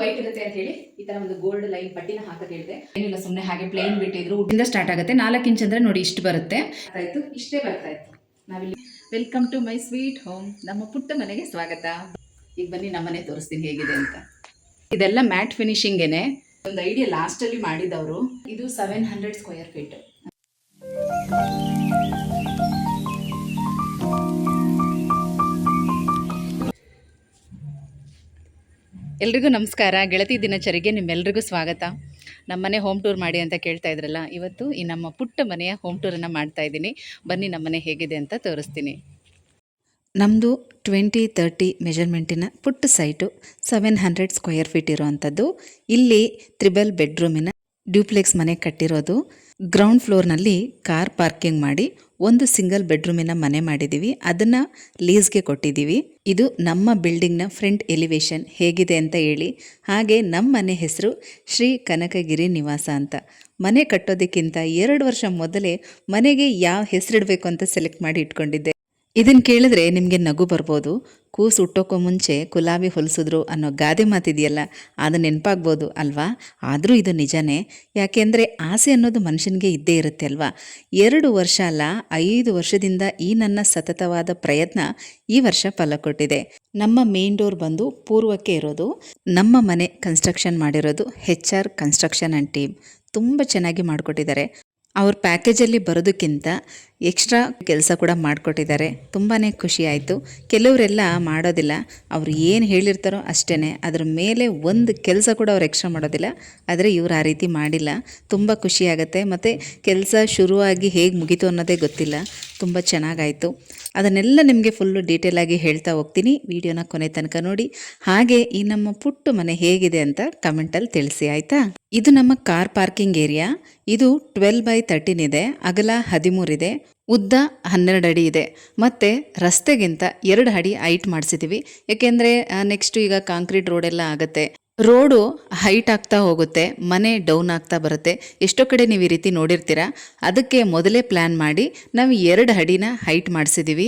White ಇರುತ್ತೆ ಅಂತ ಹೇಳಿ ಈ ತರ ಒಂದು ಗೋಲ್ಡ್ ಲೈನ್ ಪಟ್ಟಿನ ಹಾಕಕ್ಕೆ ಹೇಳಿದೆ. ಏನಿಲ್ಲ, ಸುಮ್ಮನೆ ಹಾಗೆ ಪ್ಲೇನ್ ಬಿಟ್ಟಿದ್ರು. ಊಟಿಂದ ಸ್ಟಾರ್ಟ್ ಆಗುತ್ತೆ. 4 ಇಂಚ್ ಅಂದ್ರೆ ನೋಡಿ ಇಷ್ಟು ಬರುತ್ತೆ. ಆಯ್ತು, ಇಷ್ಟೇ ಬರ್ತಾ ಇತ್ತು. ನಾವಿಲ್ಲಿ welcome to my sweet home, ನಮ್ಮ ಪುಟ್ಟ ಮನೆಗೆ ಸ್ವಾಗತ. ಈಗ ಬನ್ನಿ ನಮ್ಮ ಮನೆ ತೋರಿಸ್ತೀನಿ ಹೇಗಿದೆ ಅಂತ. ಇದೆಲ್ಲ ಮ್ಯಾಟ್ ಫಿನಿಶಿಂಗೇನೆ. ಒಂದು ಐಡಿಯಾ ಲಾಸ್ಟ್ ಅಲ್ಲಿ ಮಾಡಿದವರು. ಇದು 700 ಸ್ಕ್ವೇರ್ ಫೀಟ್. ಎಲ್ರಿಗೂ ನಮಸ್ಕಾರ. ಗೆಳತಿ ದಿನಚರಿಗೆ ನಿಮ್ಮೆಲ್ರಿಗೂ ಸ್ವಾಗತ. ನಮ್ಮನೆ ಹೋಮ್ ಟೂರ್ ಮಾಡಿ ಅಂತ ಕೇಳ್ತಾ ಇದ್ರಲ್ಲ, ಇವತ್ತು ಈ ನಮ್ಮ ಪುಟ್ಟ ಮನೆಯ ಹೋಮ್ ಟೂರನ್ನು ಮಾಡ್ತಾ ಇದ್ದೀನಿ. ಬನ್ನಿ ನಮ್ಮನೆ ಹೇಗಿದೆ ಅಂತ ತೋರಿಸ್ತೀನಿ. ನಮ್ಮದು 20-30 ಮೆಜರ್ಮೆಂಟಿನ ಪುಟ್ಟ ಸೈಟು, 700 ಸ್ಕ್ವೇರ್ ಫೀಟ್ ಇರೋವಂಥದ್ದು. ಇಲ್ಲಿ 3 ಬೆಡ್ರೂಮಿನ ಡ್ಯೂಪ್ಲೆಕ್ಸ್ ಮನೆ ಕಟ್ಟಿರೋದು. ಗ್ರೌಂಡ್ ಫ್ಲೋರ್ನಲ್ಲಿ ಕಾರ್ ಪಾರ್ಕಿಂಗ್ ಮಾಡಿ ಒಂದು ಸಿಂಗಲ್ ಬೆಡ್ರೂಮಿನ ಮನೆ ಮಾಡಿದ್ದೀವಿ. ಅದನ್ನು ಲೀಸ್ಗೆ ಕೊಟ್ಟಿದ್ದೀವಿ. ಇದು ನಮ್ಮ ಬಿಲ್ಡಿಂಗ್ನ ಫ್ರಂಟ್ ಎಲಿವೇಶನ್ ಹೇಗಿದೆ ಅಂತ ಹೇಳಿ. ಹಾಗೆ ನಮ್ಮ ಮನೆ ಹೆಸರು ಶ್ರೀ ಕನಕಗಿರಿ ನಿವಾಸ ಅಂತ. ಮನೆ ಕಟ್ಟೋದಕ್ಕಿಂತ 2 ವರ್ಷ ಮೊದಲೇ ಮನೆಗೆ ಯಾವ ಹೆಸರಿಡಬೇಕು ಅಂತ ಸೆಲೆಕ್ಟ್ ಮಾಡಿ ಇಟ್ಕೊಂಡಿದ್ದೆ. ಇದನ್ನು ಕೇಳಿದ್ರೆ ನಿಮಗೆ ನಗು ಬರ್ಬೋದು. ಕೂಸು ಹುಟ್ಟೋಕ್ಕೂ ಮುಂಚೆ ಕುಲಾವಿ ಹೊಲಿಸಿದ್ರು ಅನ್ನೋ ಗಾದೆ ಮಾತಿದೆಯಲ್ಲ, ಅದು ನೆನಪಾಗ್ಬೋದು ಅಲ್ವಾ? ಆದರೂ ಇದು ನಿಜನೇ. ಯಾಕೆಂದರೆ ಆಸೆ ಅನ್ನೋದು ಮನುಷ್ಯನಿಗೆ ಇದ್ದೇ ಇರುತ್ತೆ ಅಲ್ವಾ? 2 ವರ್ಷ ಅಲ್ಲ, 5 ವರ್ಷದಿಂದ ಈ ನನ್ನ ಸತತವಾದ ಪ್ರಯತ್ನ ಈ ವರ್ಷ ಫಲ ಕೊಟ್ಟಿದೆ. ನಮ್ಮ ಮೇನ್ ಡೋರ್ ಬಂದು ಪೂರ್ವಕ್ಕೆ ಇರೋದು. ನಮ್ಮ ಮನೆ ಕನ್ಸ್ಟ್ರಕ್ಷನ್ ಮಾಡಿರೋದು HR ಕನ್ಸ್ಟ್ರಕ್ಷನ್ ಆ್ಯಂಡ್ ಟೀಮ್. ತುಂಬ ಚೆನ್ನಾಗಿ ಮಾಡಿಕೊಟ್ಟಿದ್ದಾರೆ. ಅವ್ರ ಪ್ಯಾಕೇಜಲ್ಲಿ ಬರೋದಕ್ಕಿಂತ ಎಕ್ಸ್ಟ್ರಾ ಕೆಲಸ ಕೂಡ ಮಾಡಿಕೊಟ್ಟಿದ್ದಾರೆ. ತುಂಬಾ ಖುಷಿ ಆಯಿತು. ಕೆಲವರೆಲ್ಲ ಮಾಡೋದಿಲ್ಲ, ಅವರು ಏನು ಹೇಳಿರ್ತಾರೋ ಅಷ್ಟೇ, ಅದ್ರ ಮೇಲೆ ಒಂದು ಕೆಲಸ ಕೂಡ ಅವ್ರು ಎಕ್ಸ್ಟ್ರಾ ಮಾಡೋದಿಲ್ಲ. ಆದರೆ ಇವ್ರು ಆ ರೀತಿ ಮಾಡಿಲ್ಲ. ತುಂಬ ಖುಷಿಯಾಗುತ್ತೆ. ಮತ್ತು ಕೆಲಸ ಶುರುವಾಗಿ ಹೇಗೆ ಮುಗೀತು ಅನ್ನೋದೇ ಗೊತ್ತಿಲ್ಲ. ತುಂಬ ಚೆನ್ನಾಗಾಯಿತು. ಅದನ್ನೆಲ್ಲ ನಿಮಗೆ ಫುಲ್ಲು ಡೀಟೇಲಾಗಿ ಹೇಳ್ತಾ ಹೋಗ್ತೀನಿ. ವಿಡಿಯೋನ ಕೊನೆ ತನಕ ನೋಡಿ. ಹಾಗೆ ಈ ನಮ್ಮ ಪುಟ್ಟ ಮನೆ ಹೇಗಿದೆ ಅಂತ ಕಮೆಂಟಲ್ಲಿ ತಿಳಿಸಿ, ಆಯಿತಾ? ಇದು ನಮ್ಮ ಕಾರ್ ಪಾರ್ಕಿಂಗ್ ಏರಿಯಾ. ಇದು 12x13 ಇದೆ. ಅಗಲ 13 ಇದೆ. ಉದ್ದ 12 ಅಡಿ ಇದೆ. ಮತ್ತು ರಸ್ತೆಗಿಂತ 2 ಅಡಿ ಹೈಟ್ ಮಾಡಿಸಿದ್ದೀವಿ. ಯಾಕೆಂದರೆ ನೆಕ್ಸ್ಟು ಈಗ ಕಾಂಕ್ರೀಟ್ ರೋಡೆಲ್ಲ ಆಗುತ್ತೆ. ರೋಡು ಹೈಟ್ ಆಗ್ತಾ ಹೋಗುತ್ತೆ, ಮನೆ ಡೌನ್ ಆಗ್ತಾ ಬರುತ್ತೆ. ಎಷ್ಟೋ ಕಡೆ ನೀವು ಈ ರೀತಿ ನೋಡಿರ್ತೀರ. ಅದಕ್ಕೆ ಮೊದಲೇ ಪ್ಲ್ಯಾನ್ ಮಾಡಿ ನಾವು 2 ಅಡಿನ ಹೈಟ್ ಮಾಡಿಸಿದ್ದೀವಿ.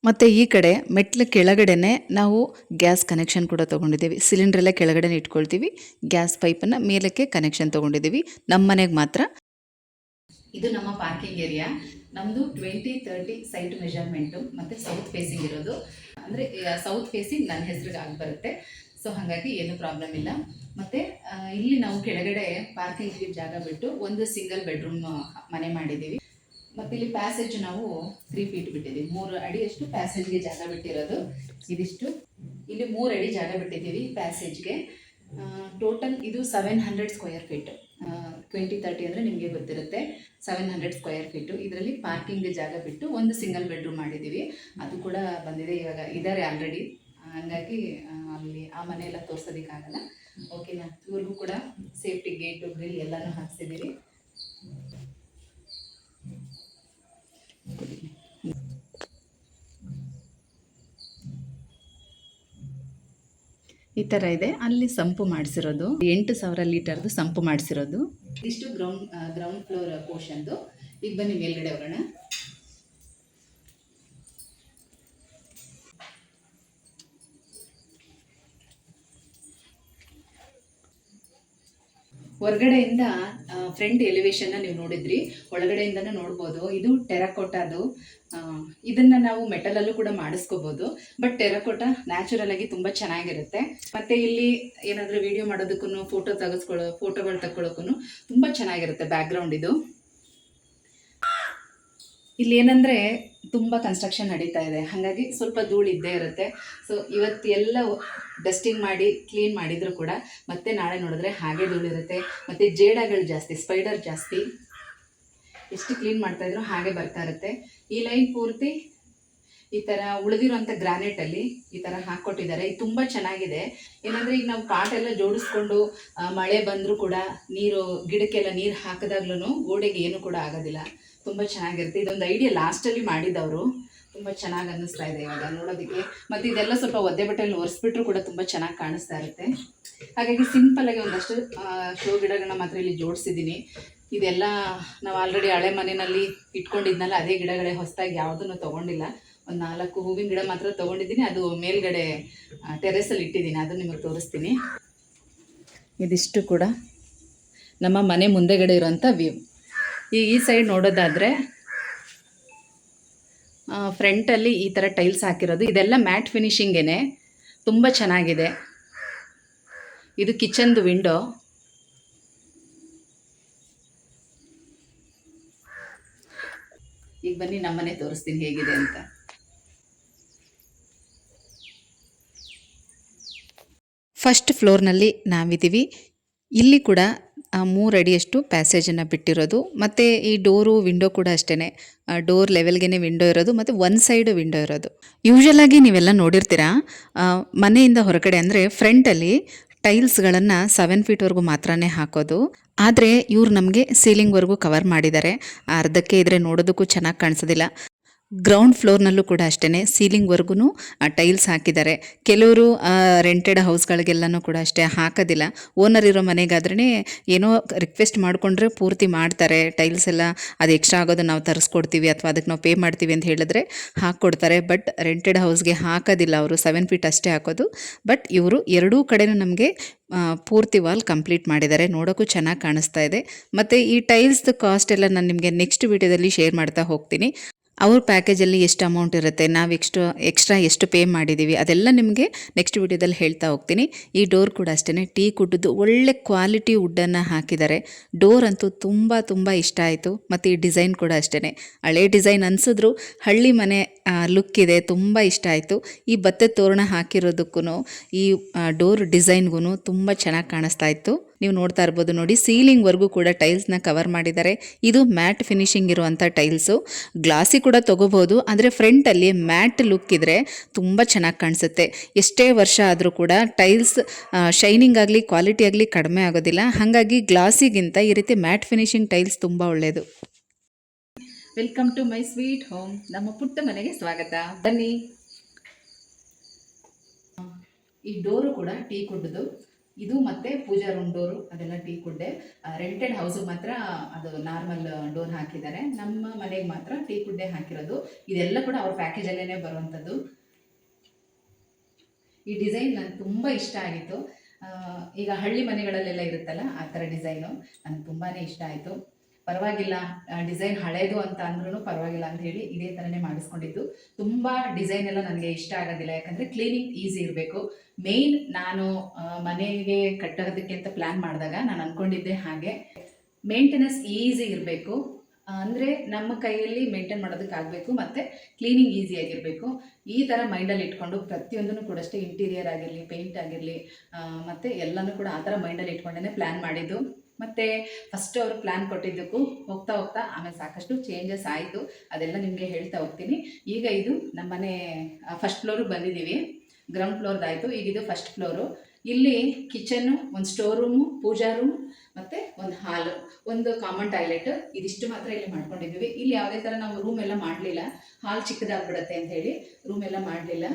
ಮತ್ತು ಈ ಕಡೆ ಮೆಟ್ಲು ಕೆಳಗಡೆನೆ ನಾವು ಗ್ಯಾಸ್ ಕನೆಕ್ಷನ್ ಕೂಡ ತೊಗೊಂಡಿದ್ದೀವಿ. ಸಿಲಿಂಡ್ರೆಲ್ಲ ಕೆಳಗಡೆ ಇಟ್ಕೊಳ್ತೀವಿ. ಗ್ಯಾಸ್ ಪೈಪನ್ನು ಮೇಲಕ್ಕೆ ಕನೆಕ್ಷನ್ ತೊಗೊಂಡಿದ್ದೀವಿ, ನಮ್ಮ ಮನೆಗೆ ಮಾತ್ರ. ಇದು ನಮ್ಮ ಪಾರ್ಕಿಂಗ್ ಏರಿಯಾ. ನಮ್ಮದು 20-30 ಸೈಟ್ ಮೆಜರ್ಮೆಂಟು ಮತ್ತು ಸೌತ್ ಫೇಸಿಂಗ್ ಇರೋದು. ಅಂದರೆ ಸೌತ್ ಫೇಸಿಂಗ್ ನನ್ನ ಹೆಸರಿಗೆ ಆಗಿ ಬರುತ್ತೆ. ಸೊ ಹಾಗಾಗಿ ಏನೂ ಪ್ರಾಬ್ಲಮ್ ಇಲ್ಲ. ಮತ್ತು ಇಲ್ಲಿ ನಾವು ಕೆಳಗಡೆ ಪಾರ್ಕಿಂಗಿಗೆ ಜಾಗ ಬಿಟ್ಟು ಒಂದು ಸಿಂಗಲ್ ಬೆಡ್ರೂಮ್ ಮನೆ ಮಾಡಿದ್ದೀವಿ. ಮತ್ತು ಇಲ್ಲಿ ಪ್ಯಾಸೇಜ್ ನಾವು 3 ಫೀಟ್ ಬಿಟ್ಟಿದ್ದೀವಿ. 3 ಅಡಿಯಷ್ಟು ಪ್ಯಾಸೇಜ್ಗೆ ಜಾಗ ಬಿಟ್ಟಿರೋದು. ಇದಿಷ್ಟು ಇಲ್ಲಿ 3 ಅಡಿ ಜಾಗ ಬಿಟ್ಟಿದ್ದೀವಿ ಪ್ಯಾಸೇಜ್ಗೆ. ಟೋಟಲ್ ಇದು 700 ಸ್ಕ್ವೇರ್ ಫೀಟ್. 20-30 ಅಂದರೆ ನಿಮಗೆ ಗೊತ್ತಿರುತ್ತೆ. 700 ಸ್ಕ್ವೇರ್ ಫೀಟು. ಇದರಲ್ಲಿ ಪಾರ್ಕಿಂಗ್ ಜಾಗ ಬಿಟ್ಟು ಒಂದು ಸಿಂಗಲ್ ಬೆಡ್ರೂಮ್ ಮಾಡಿದ್ದೀವಿ. ಅದು ಕೂಡ ಬಂದಿದೆ, ಇವಾಗ ಇದ್ದಾರೆ ಆಲ್ರೆಡಿ. ಹಂಗಾಗಿ ಅಲ್ಲಿ ಆ ಮನೆ ಎಲ್ಲ ತೋರ್ಸೋದಕ್ಕಾಗಲ್ಲ. ಓಕೆನಾ? ಇವ್ರಿಗೂ ಕೂಡ ಸೇಫ್ಟಿ ಗೇಟು, ಗ್ರಿಲ್ ಎಲ್ಲನೂ ಹಾಕ್ಸಿದ್ದೀವಿ. ಈ ಥರ ಇದೆ. ಅಲ್ಲಿ ಸಂಪು ಮಾಡಿಸಿರೋದು 8,000 ಲೀಟರ್ದು ಸಂಪು ಮಾಡಿಸಿರೋದು. ಇಷ್ಟು ಗ್ರೌಂಡ್ ಫ್ಲೋರ್ ಪೋರ್ಷನ್ದು. ಈಗ ಬನ್ನಿ ಮೇಲ್ಗಡೆ ಹೋಗೋಣ. ಹೊರಗಡೆಯಿಂದ ಫ್ರಂಟ್ ಎಲಿವೇಶನ್ನ ನೀವು ನೋಡಿದ್ರಿ, ಒಳಗಡೆಯಿಂದನೂ ನೋಡ್ಬೋದು. ಇದು ಟೆರಕೋಟಾದು. ಇದನ್ನು ನಾವು ಮೆಟಲಲ್ಲೂ ಕೂಡ ಮಾಡಿಸ್ಕೋಬೋದು. ಬಟ್ ಟೆರಕೋಟಾ ನ್ಯಾಚುರಲ್ ಆಗಿ ತುಂಬ ಚೆನ್ನಾಗಿರುತ್ತೆ. ಮತ್ತು ಇಲ್ಲಿ ಏನಾದರೂ ವಿಡಿಯೋ ಮಾಡೋದಕ್ಕೂ, ಫೋಟೋಗಳು ತಗೊಳ್ಳೋಕ್ಕೂ ತುಂಬ ಚೆನ್ನಾಗಿರುತ್ತೆ ಬ್ಯಾಕ್ಗ್ರೌಂಡ್ ಇದು. ಇಲ್ಲಿ ಏನಂದರೆ ತುಂಬ ಕನ್ಸ್ಟ್ರಕ್ಷನ್ ನಡೀತಾ ಇದೆ, ಹಾಗಾಗಿ ಸ್ವಲ್ಪ ಧೂಳು ಇದ್ದೇ ಇರುತ್ತೆ. ಸೊ ಇವತ್ತು ಎಲ್ಲ ಡಸ್ಟಿಂಗ್ ಮಾಡಿ ಕ್ಲೀನ್ ಮಾಡಿದರೂ ಕೂಡ ಮತ್ತೆ ನಾಳೆ ನೋಡಿದ್ರೆ ಹಾಗೆ ಧೂಳಿರುತ್ತೆ. ಮತ್ತು ಜೇಡಗಳು ಜಾಸ್ತಿ, ಸ್ಪೈಡರ್ ಜಾಸ್ತಿ. ಎಷ್ಟು ಕ್ಲೀನ್ ಮಾಡ್ತಾಯಿದ್ರು ಹಾಗೆ ಬರ್ತಾ ಇರುತ್ತೆ. ಈ ಲೈನ್ ಪೂರ್ತಿ ಈ ಥರ ಉಳಿದಿರೋಂಥ ಗ್ರಾನೈಟಲ್ಲಿ ಈ ಥರ ಹಾಕ್ಕೊಟ್ಟಿದ್ದಾರೆ. ಇದು ತುಂಬ ಚೆನ್ನಾಗಿದೆ. ಏನಂದರೆ ಈಗ ನಾವು ಪಾಟೆಲ್ಲ ಜೋಡಿಸ್ಕೊಂಡು ಮಳೆ ಬಂದರೂ ಕೂಡ ಗಿಡಕ್ಕೆಲ್ಲ ನೀರು ಹಾಕಿದಾಗ್ಲೂ ಗೋಡೆಗೆ ಏನೂ ಕೂಡ ಆಗೋದಿಲ್ಲ. ತುಂಬ ಚೆನ್ನಾಗಿರುತ್ತೆ. ಇದೊಂದು ಐಡಿಯಾ ಲಾಸ್ಟಲ್ಲಿ ಮಾಡಿದವರು. ತುಂಬ ಚೆನ್ನಾಗಿ ಅನ್ನಿಸ್ತಾ ಇದೆ ಇವಾಗ ನೋಡೋದಕ್ಕೆ. ಮತ್ತು ಇದೆಲ್ಲ ಸ್ವಲ್ಪ ಒದ್ದೆ ಬಟ್ಟೆಯಲ್ಲಿ ಒರೆಸ್ಬಿಟ್ರೂ ಕೂಡ ತುಂಬ ಚೆನ್ನಾಗಿ ಕಾಣಿಸ್ತಾ ಇರುತ್ತೆ. ಹಾಗಾಗಿ ಸಿಂಪಲ್ಲಾಗಿ ಒಂದಷ್ಟು ಶೋ ಗಿಡಗಳನ್ನ ಮಾತ್ರ ಇಲ್ಲಿ ಜೋಡಿಸಿದ್ದೀನಿ. ಇದೆಲ್ಲ ನಾವು ಆಲ್ರೆಡಿ ಹಳೆ ಮನೆಯಲ್ಲಿ ಇಟ್ಕೊಂಡಿದ್ನಲ್ಲ, ಅದೇ ಗಿಡಗಳೇ, ಹೊಸದಾಗಿ ಯಾವುದನ್ನು ತೊಗೊಂಡಿಲ್ಲ. ಒಂದು 4 ಹೂವಿನ ಗಿಡ ಮಾತ್ರ ತೊಗೊಂಡಿದ್ದೀನಿ. ಅದು ಮೇಲ್ಗಡೆ ಟೆರೆಸಲ್ಲಿ ಇಟ್ಟಿದ್ದೀನಿ, ಅದು ನಿಮಗೆ ತೋರಿಸ್ತೀನಿ. ಇದಿಷ್ಟು ಕೂಡ ನಮ್ಮ ಮನೆ ಮುಂದೆಗಡೆ ಇರೋಂಥ ವ್ಯೂ. ಈ ಸೈಡ್ ನೋಡೋದಾದರೆ ಫ್ರಂಟಲ್ಲಿ ಈ ಥರ ಟೈಲ್ಸ್ ಹಾಕಿರೋದು, ಇದೆಲ್ಲ ಮ್ಯಾಟ್ ಫಿನಿಶಿಂಗೇ, ತುಂಬ ಚೆನ್ನಾಗಿದೆ. ಇದು ಕಿಚನ್ದು ವಿಂಡೋ. ಈಗ ಬನ್ನಿ ನಮ್ಮನೆ ತೋರಿಸ್ತೀನಿ ಹೇಗಿದೆ ಅಂತ. ಫಸ್ಟ್ ಫ್ಲೋರ್ನಲ್ಲಿ ನಾವಿದ್ದೀವಿ. ಇಲ್ಲಿ ಕೂಡ 3 ಅಡಿಯಷ್ಟು ಪ್ಯಾಸೇಜನ್ನು ಬಿಟ್ಟಿರೋದು, ಮತ್ತು ಈ ಡೋರು ವಿಂಡೋ ಕೂಡ ಅಷ್ಟೇ, ಡೋರ್ ಲೆವೆಲ್ಗೆ ವಿಂಡೋ ಇರೋದು, ಮತ್ತು ಒಂದು ಸೈಡ್ ವಿಂಡೋ ಇರೋದು. ಯೂಶಲಾಗಿ ನೀವೆಲ್ಲ ನೋಡಿರ್ತೀರಾ, ಮನೆಯಿಂದ ಹೊರಗಡೆ ಅಂದರೆ ಫ್ರಂಟಲ್ಲಿ ಟೈಲ್ಸ್ಗಳನ್ನು 7 ಫೀಟ್ವರೆಗೂ ಮಾತ್ರನೇ ಹಾಕೋದು. ಆದರೆ ಇವ್ರು ನಮಗೆ ಸೀಲಿಂಗ್ವರೆಗೂ ಕವರ್ ಮಾಡಿದ್ದಾರೆ. ಅರ್ಧಕ್ಕೆ ಇದ್ರೆ ನೋಡೋದಕ್ಕೂ ಚೆನ್ನಾಗಿ ಕಾಣಿಸೋದಿಲ್ಲ. ಗ್ರೌಂಡ್ ಫ್ಲೋರ್ನಲ್ಲೂ ಕೂಡ ಅಷ್ಟೇ ಸೀಲಿಂಗ್ವರೆಗೂ ಟೈಲ್ಸ್ ಹಾಕಿದ್ದಾರೆ. ಕೆಲವರು ರೆಂಟೆಡ್ ಹೌಸ್ಗಳಿಗೆಲ್ಲನೂ ಕೂಡ ಅಷ್ಟೇ ಹಾಕೋದಿಲ್ಲ. ಓನರ್ ಇರೋ ಮನೆಗಾದ್ರೇ ಏನೋ ರಿಕ್ವೆಸ್ಟ್ ಮಾಡಿಕೊಂಡ್ರೆ ಪೂರ್ತಿ ಮಾಡ್ತಾರೆ. ಟೈಲ್ಸ್ ಎಲ್ಲ ಅದು ಎಕ್ಸ್ಟ್ರಾ ಆಗೋದು ನಾವು ತರಿಸ್ಕೊಡ್ತೀವಿ ಅಥವಾ ಅದಕ್ಕೆ ನಾವು ಪೇ ಮಾಡ್ತೀವಿ ಅಂತ ಹೇಳಿದ್ರೆ ಹಾಕ್ಕೊಡ್ತಾರೆ. ಬಟ್ ರೆಂಟೆಡ್ ಹೌಸ್ಗೆ ಹಾಕೋದಿಲ್ಲ, ಅವರು 7 ಫೀಟ್ ಅಷ್ಟೇ ಹಾಕೋದು. ಬಟ್ ಇವರು ಎರಡೂ ಕಡೆನೂ ನಮಗೆ ಪೂರ್ತಿ ವಾಲ್ ಕಂಪ್ಲೀಟ್ ಮಾಡಿದ್ದಾರೆ. ನೋಡೋಕ್ಕೂ ಚೆನ್ನಾಗಿ ಕಾಣಿಸ್ತಾ ಇದೆ. ಮತ್ತು ಈ ಟೈಲ್ಸ್ದು ಕಾಸ್ಟ್ ಎಲ್ಲ ನಾನು ನಿಮಗೆ ನೆಕ್ಸ್ಟ್ ವೀಡಿಯೋದಲ್ಲಿ ಶೇರ್ ಮಾಡ್ತಾ ಹೋಗ್ತೀನಿ. ಅವ್ರ ಪ್ಯಾಕೇಜಲ್ಲಿ ಎಷ್ಟು ಅಮೌಂಟ್ ಇರುತ್ತೆ, ನಾವು ಎಕ್ಸ್ಟ್ರಾ ಎಷ್ಟು ಪೇ ಮಾಡಿದ್ದೀವಿ, ಅದೆಲ್ಲ ನಿಮಗೆ ನೆಕ್ಸ್ಟ್ ವಿಡಿಯೋದಲ್ಲಿ ಹೇಳ್ತಾ ಹೋಗ್ತೀನಿ. ಈ ಡೋರ್ ಕೂಡ ಅಷ್ಟೇ ಟೀಕ್ ವುಡ್ದು ಒಳ್ಳೆ ಕ್ವಾಲಿಟಿ ವುಡ್ಡನ್ನು ಹಾಕಿದ್ದಾರೆ. ಡೋರ್ ಅಂತೂ ತುಂಬ ಇಷ್ಟ ಆಯಿತು. ಮತ್ತು ಈ ಡಿಸೈನ್ ಕೂಡ ಅಷ್ಟೇ ಹಳೆ ಡಿಸೈನ್ ಅನಿಸಿದ್ರು ಹಳ್ಳಿ ಮನೆ ಲುಕ್ ಇದೆ, ತುಂಬ ಇಷ್ಟ ಆಯಿತು. ಈ ಭತ್ತದ ತೋರಣ ಹಾಕಿರೋದಕ್ಕೂ ಈ ಡೋರ್ ಡಿಸೈನ್ಗೂ ತುಂಬ ಚೆನ್ನಾಗಿ ಕಾಣಿಸ್ತಾ ಇತ್ತು. ನೀವು ನೋಡ್ತಾ ಇರ್ಬೋದು ನೋಡಿ, ಸೀಲಿಂಗ್ವರೆಗೂ ಕೂಡ ಟೈಲ್ಸ್ನ ಕವರ್ ಮಾಡಿದ್ದಾರೆ. ಇದು ಮ್ಯಾಟ್ ಫಿನಿಶಿಂಗ್ ಇರುವಂಥ ಟೈಲ್ಸು. ಗ್ಲಾಸಿ ಕೂಡ ತೊಗೋಬೋದು, ಆದರೆ ಫ್ರಂಟಲ್ಲಿ ಮ್ಯಾಟ್ ಲುಕ್ ಇದ್ದರೆ ತುಂಬ ಚೆನ್ನಾಗಿ ಕಾಣಿಸುತ್ತೆ. ಎಷ್ಟೇ ವರ್ಷ ಆದರೂ ಕೂಡ ಟೈಲ್ಸ್ ಶೈನಿಂಗ್ ಆಗಲಿ ಕ್ವಾಲಿಟಿ ಆಗಲಿ ಕಡಿಮೆ ಆಗೋದಿಲ್ಲ. ಹಾಗಾಗಿ ಗ್ಲಾಸಿಗಿಂತ ಈ ರೀತಿ ಮ್ಯಾಟ್ ಫಿನಿಶಿಂಗ್ ಟೈಲ್ಸ್ ತುಂಬ ಒಳ್ಳೆಯದು. Welcome to my sweet home. ನಮ್ಮ ಪುಟ್ಟ ಮನೆಗೆ ಸ್ವಾಗತ, ಬನ್ನಿ. ಈ ಡೋರು ಕೂಡ ಟೀಕ್ ವುಡ್ದು. ಇದು ಮತ್ತೆ ಪೂಜಾ ರೂಮ್ ಡೋರು ಅದೆಲ್ಲ ಟೀಕ್ ವುಡ್ಡೆ. ರೆಂಟೆಡ್ ಹೌಸಿಗೆ ಮಾತ್ರ ಅದು ನಾರ್ಮಲ್ ಡೋರ್ ಹಾಕಿದ್ದಾರೆ. ನಮ್ಮ ಮನೆಗೆ ಮಾತ್ರ ಟೀಕ್ ವುಡ್ಡೆ ಹಾಕಿರೋದು. ಇದೆಲ್ಲ ಕೂಡ ಅವ್ರ ಪ್ಯಾಕೇಜಲ್ಲೇ ಬರುವಂಥದ್ದು. ಈ ಡಿಸೈನ್ ನನಗೆ ತುಂಬ ಇಷ್ಟ ಆಗಿತ್ತು. ಈಗ ಹಳ್ಳಿ ಮನೆಗಳಲ್ಲೆಲ್ಲ ಇರುತ್ತಲ್ಲ ಆ ಥರ ಡಿಸೈನು ನನಗೆ ತುಂಬಾ ಇಷ್ಟ ಆಯಿತು. ಪರವಾಗಿಲ್ಲ, ಡಿಸೈನ್ ಹಳೇದು ಅಂತ ಅಂದ್ರೂ ಪರವಾಗಿಲ್ಲ ಅಂತ ಹೇಳಿ ಇದೇ ಥರನೇ ಮಾಡಿಸ್ಕೊಂಡಿದ್ದು. ತುಂಬ ಡಿಸೈನ್ ಎಲ್ಲ ನನಗೆ ಇಷ್ಟ ಆಗೋದಿಲ್ಲ, ಯಾಕಂದರೆ ಕ್ಲೀನಿಂಗ್ ಈಸಿ ಇರಬೇಕು. ಮೇಯ್ನ್ ನಾನು ಮನೆಗೆ ಕಟ್ಟೋದಕ್ಕೆ ಅಂತ ಪ್ಲ್ಯಾನ್ ಮಾಡಿದಾಗ ನಾನು ಅಂದ್ಕೊಂಡಿದ್ದೆ ಹಾಗೆ, ಮೇಂಟೆನೆನ್ಸ್ ಈಸಿ ಇರಬೇಕು. ಅಂದರೆ ನಮ್ಮ ಕೈಯಲ್ಲಿ ಮೇಂಟೈನ್ ಮಾಡೋದಕ್ಕಾಗಬೇಕು, ಮತ್ತು ಕ್ಲೀನಿಂಗ್ ಈಸಿಯಾಗಿರಬೇಕು. ಈ ಥರ ಮೈಂಡಲ್ಲಿ ಇಟ್ಕೊಂಡು ಪ್ರತಿಯೊಂದೂ ಕೂಡ ಅಷ್ಟೇ, ಇಂಟೀರಿಯರ್ ಆಗಿರಲಿ, ಪೇಂಟ್ ಆಗಿರಲಿ, ಮತ್ತು ಎಲ್ಲನೂ ಕೂಡ ಆ ಥರ ಮೈಂಡಲ್ಲಿ ಇಟ್ಕೊಂಡೇ ಪ್ಲ್ಯಾನ್ ಮಾಡಿದ್ದು. ಮತ್ತು ಫಸ್ಟ್ ಅವರು ಪ್ಲ್ಯಾನ್ ಕೊಟ್ಟಿದ್ದಕ್ಕೂ ಹೋಗ್ತಾ ಆಮೇಲೆ ಸಾಕಷ್ಟು ಚೇಂಜಸ್ ಆಯಿತು. ಅದೆಲ್ಲ ನಿಮಗೆ ಹೇಳ್ತಾ ಹೋಗ್ತೀನಿ. ಈಗ ಇದು ನಮ್ಮನೆ ಫಸ್ಟ್ ಫ್ಲೋರಿಗೆ ಬಂದಿದ್ದೀವಿ. ಗ್ರೌಂಡ್ ಫ್ಲೋರ್ದಾಯಿತು, ಈಗ ಇದು ಫಸ್ಟ್ ಫ್ಲೋರು. ಇಲ್ಲಿ ಕಿಚನ್ನು, ಒಂದು ಸ್ಟೋರ್ ರೂಮು, ಪೂಜಾ ರೂಮ್, ಮತ್ತು ಒಂದು ಹಾಲು, ಒಂದು ಕಾಮನ್ ಟಾಯ್ಲೆಟ್, ಇದಿಷ್ಟು ಮಾತ್ರ ಇಲ್ಲಿ ಮಾಡ್ಕೊಂಡಿದ್ದೀವಿ. ಇಲ್ಲಿ ಯಾವುದೇ ಥರ ನಾವು ರೂಮ್ ಎಲ್ಲ ಮಾಡಲಿಲ್ಲ, ಹಾಲ್ ಚಿಕ್ಕದಾಗ್ಬಿಡುತ್ತೆ ಅಂತ ಹೇಳಿ ರೂಮ್ ಎಲ್ಲ ಮಾಡಲಿಲ್ಲ.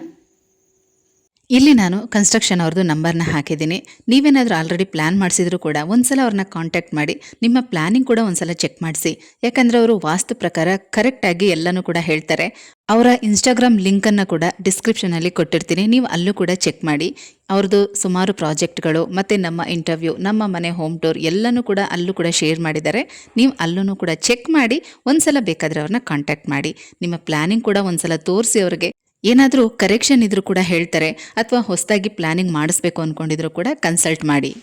ಇಲ್ಲಿ ನಾನು ಕನ್ಸ್ಟ್ರಕ್ಷನ್ ಅವ್ರದ್ದು ನಂಬರ್ನ ಹಾಕಿದ್ದೀನಿ. ನೀವೇನಾದರೂ ಆಲ್ರೆಡಿ ಪ್ಲ್ಯಾನ್ ಮಾಡಿಸಿದ್ರು ಕೂಡ ಒಂದ್ಸಲ ಅವ್ರನ್ನ ಕಾಂಟ್ಯಾಕ್ಟ್ ಮಾಡಿ ನಿಮ್ಮ ಪ್ಲ್ಯಾನಿಂಗ್ ಕೂಡ ಒಂದ್ಸಲ ಚೆಕ್ ಮಾಡಿಸಿ. ಯಾಕಂದರೆ ಅವರು ವಾಸ್ತು ಪ್ರಕಾರ ಕರೆಕ್ಟಾಗಿ ಎಲ್ಲನೂ ಕೂಡ ಹೇಳ್ತಾರೆ. ಅವರ ಇನ್ಸ್ಟಾಗ್ರಾಮ್ ಲಿಂಕನ್ನು ಕೂಡ ಡಿಸ್ಕ್ರಿಪ್ಷನಲ್ಲಿ ಕೊಟ್ಟಿರ್ತೀನಿ, ನೀವು ಅಲ್ಲೂ ಕೂಡ ಚೆಕ್ ಮಾಡಿ. ಅವ್ರದ್ದು ಸುಮಾರು ಪ್ರಾಜೆಕ್ಟ್ಗಳು ಮತ್ತು ನಮ್ಮ ಇಂಟರ್ವ್ಯೂ, ನಮ್ಮ ಮನೆ ಹೋಮ್ ಟೂರ್ ಎಲ್ಲನೂ ಕೂಡ ಅಲ್ಲೂ ಕೂಡ ಶೇರ್ ಮಾಡಿದ್ದಾರೆ. ನೀವು ಅಲ್ಲೂ ಕೂಡ ಚೆಕ್ ಮಾಡಿ ಒಂದ್ಸಲ ಬೇಕಾದರೆ ಅವ್ರನ್ನ ಕಾಂಟ್ಯಾಕ್ಟ್ ಮಾಡಿ. ನಿಮ್ಮ ಪ್ಲ್ಯಾನಿಂಗ್ ಕೂಡ ಒಂದ್ಸಲ ತೋರಿಸಿ. ಅವ್ರಿಗೆ ಏನಾದರೂ ಕರೆಕ್ಷನ್ ಇದ್ರೂ ಕೂಡ ಹೇಳ್ತಾರೆ, ಅಥವಾ ಹೊಸದಾಗಿ ಪ್ಲ್ಯಾನಿಂಗ್ ಮಾಡಿಸ್ಬೇಕು ಅಂದ್ಕೊಂಡಿದ್ರು ಕೂಡ ಕನ್ಸಲ್ಟ್ ಮಾಡಿ.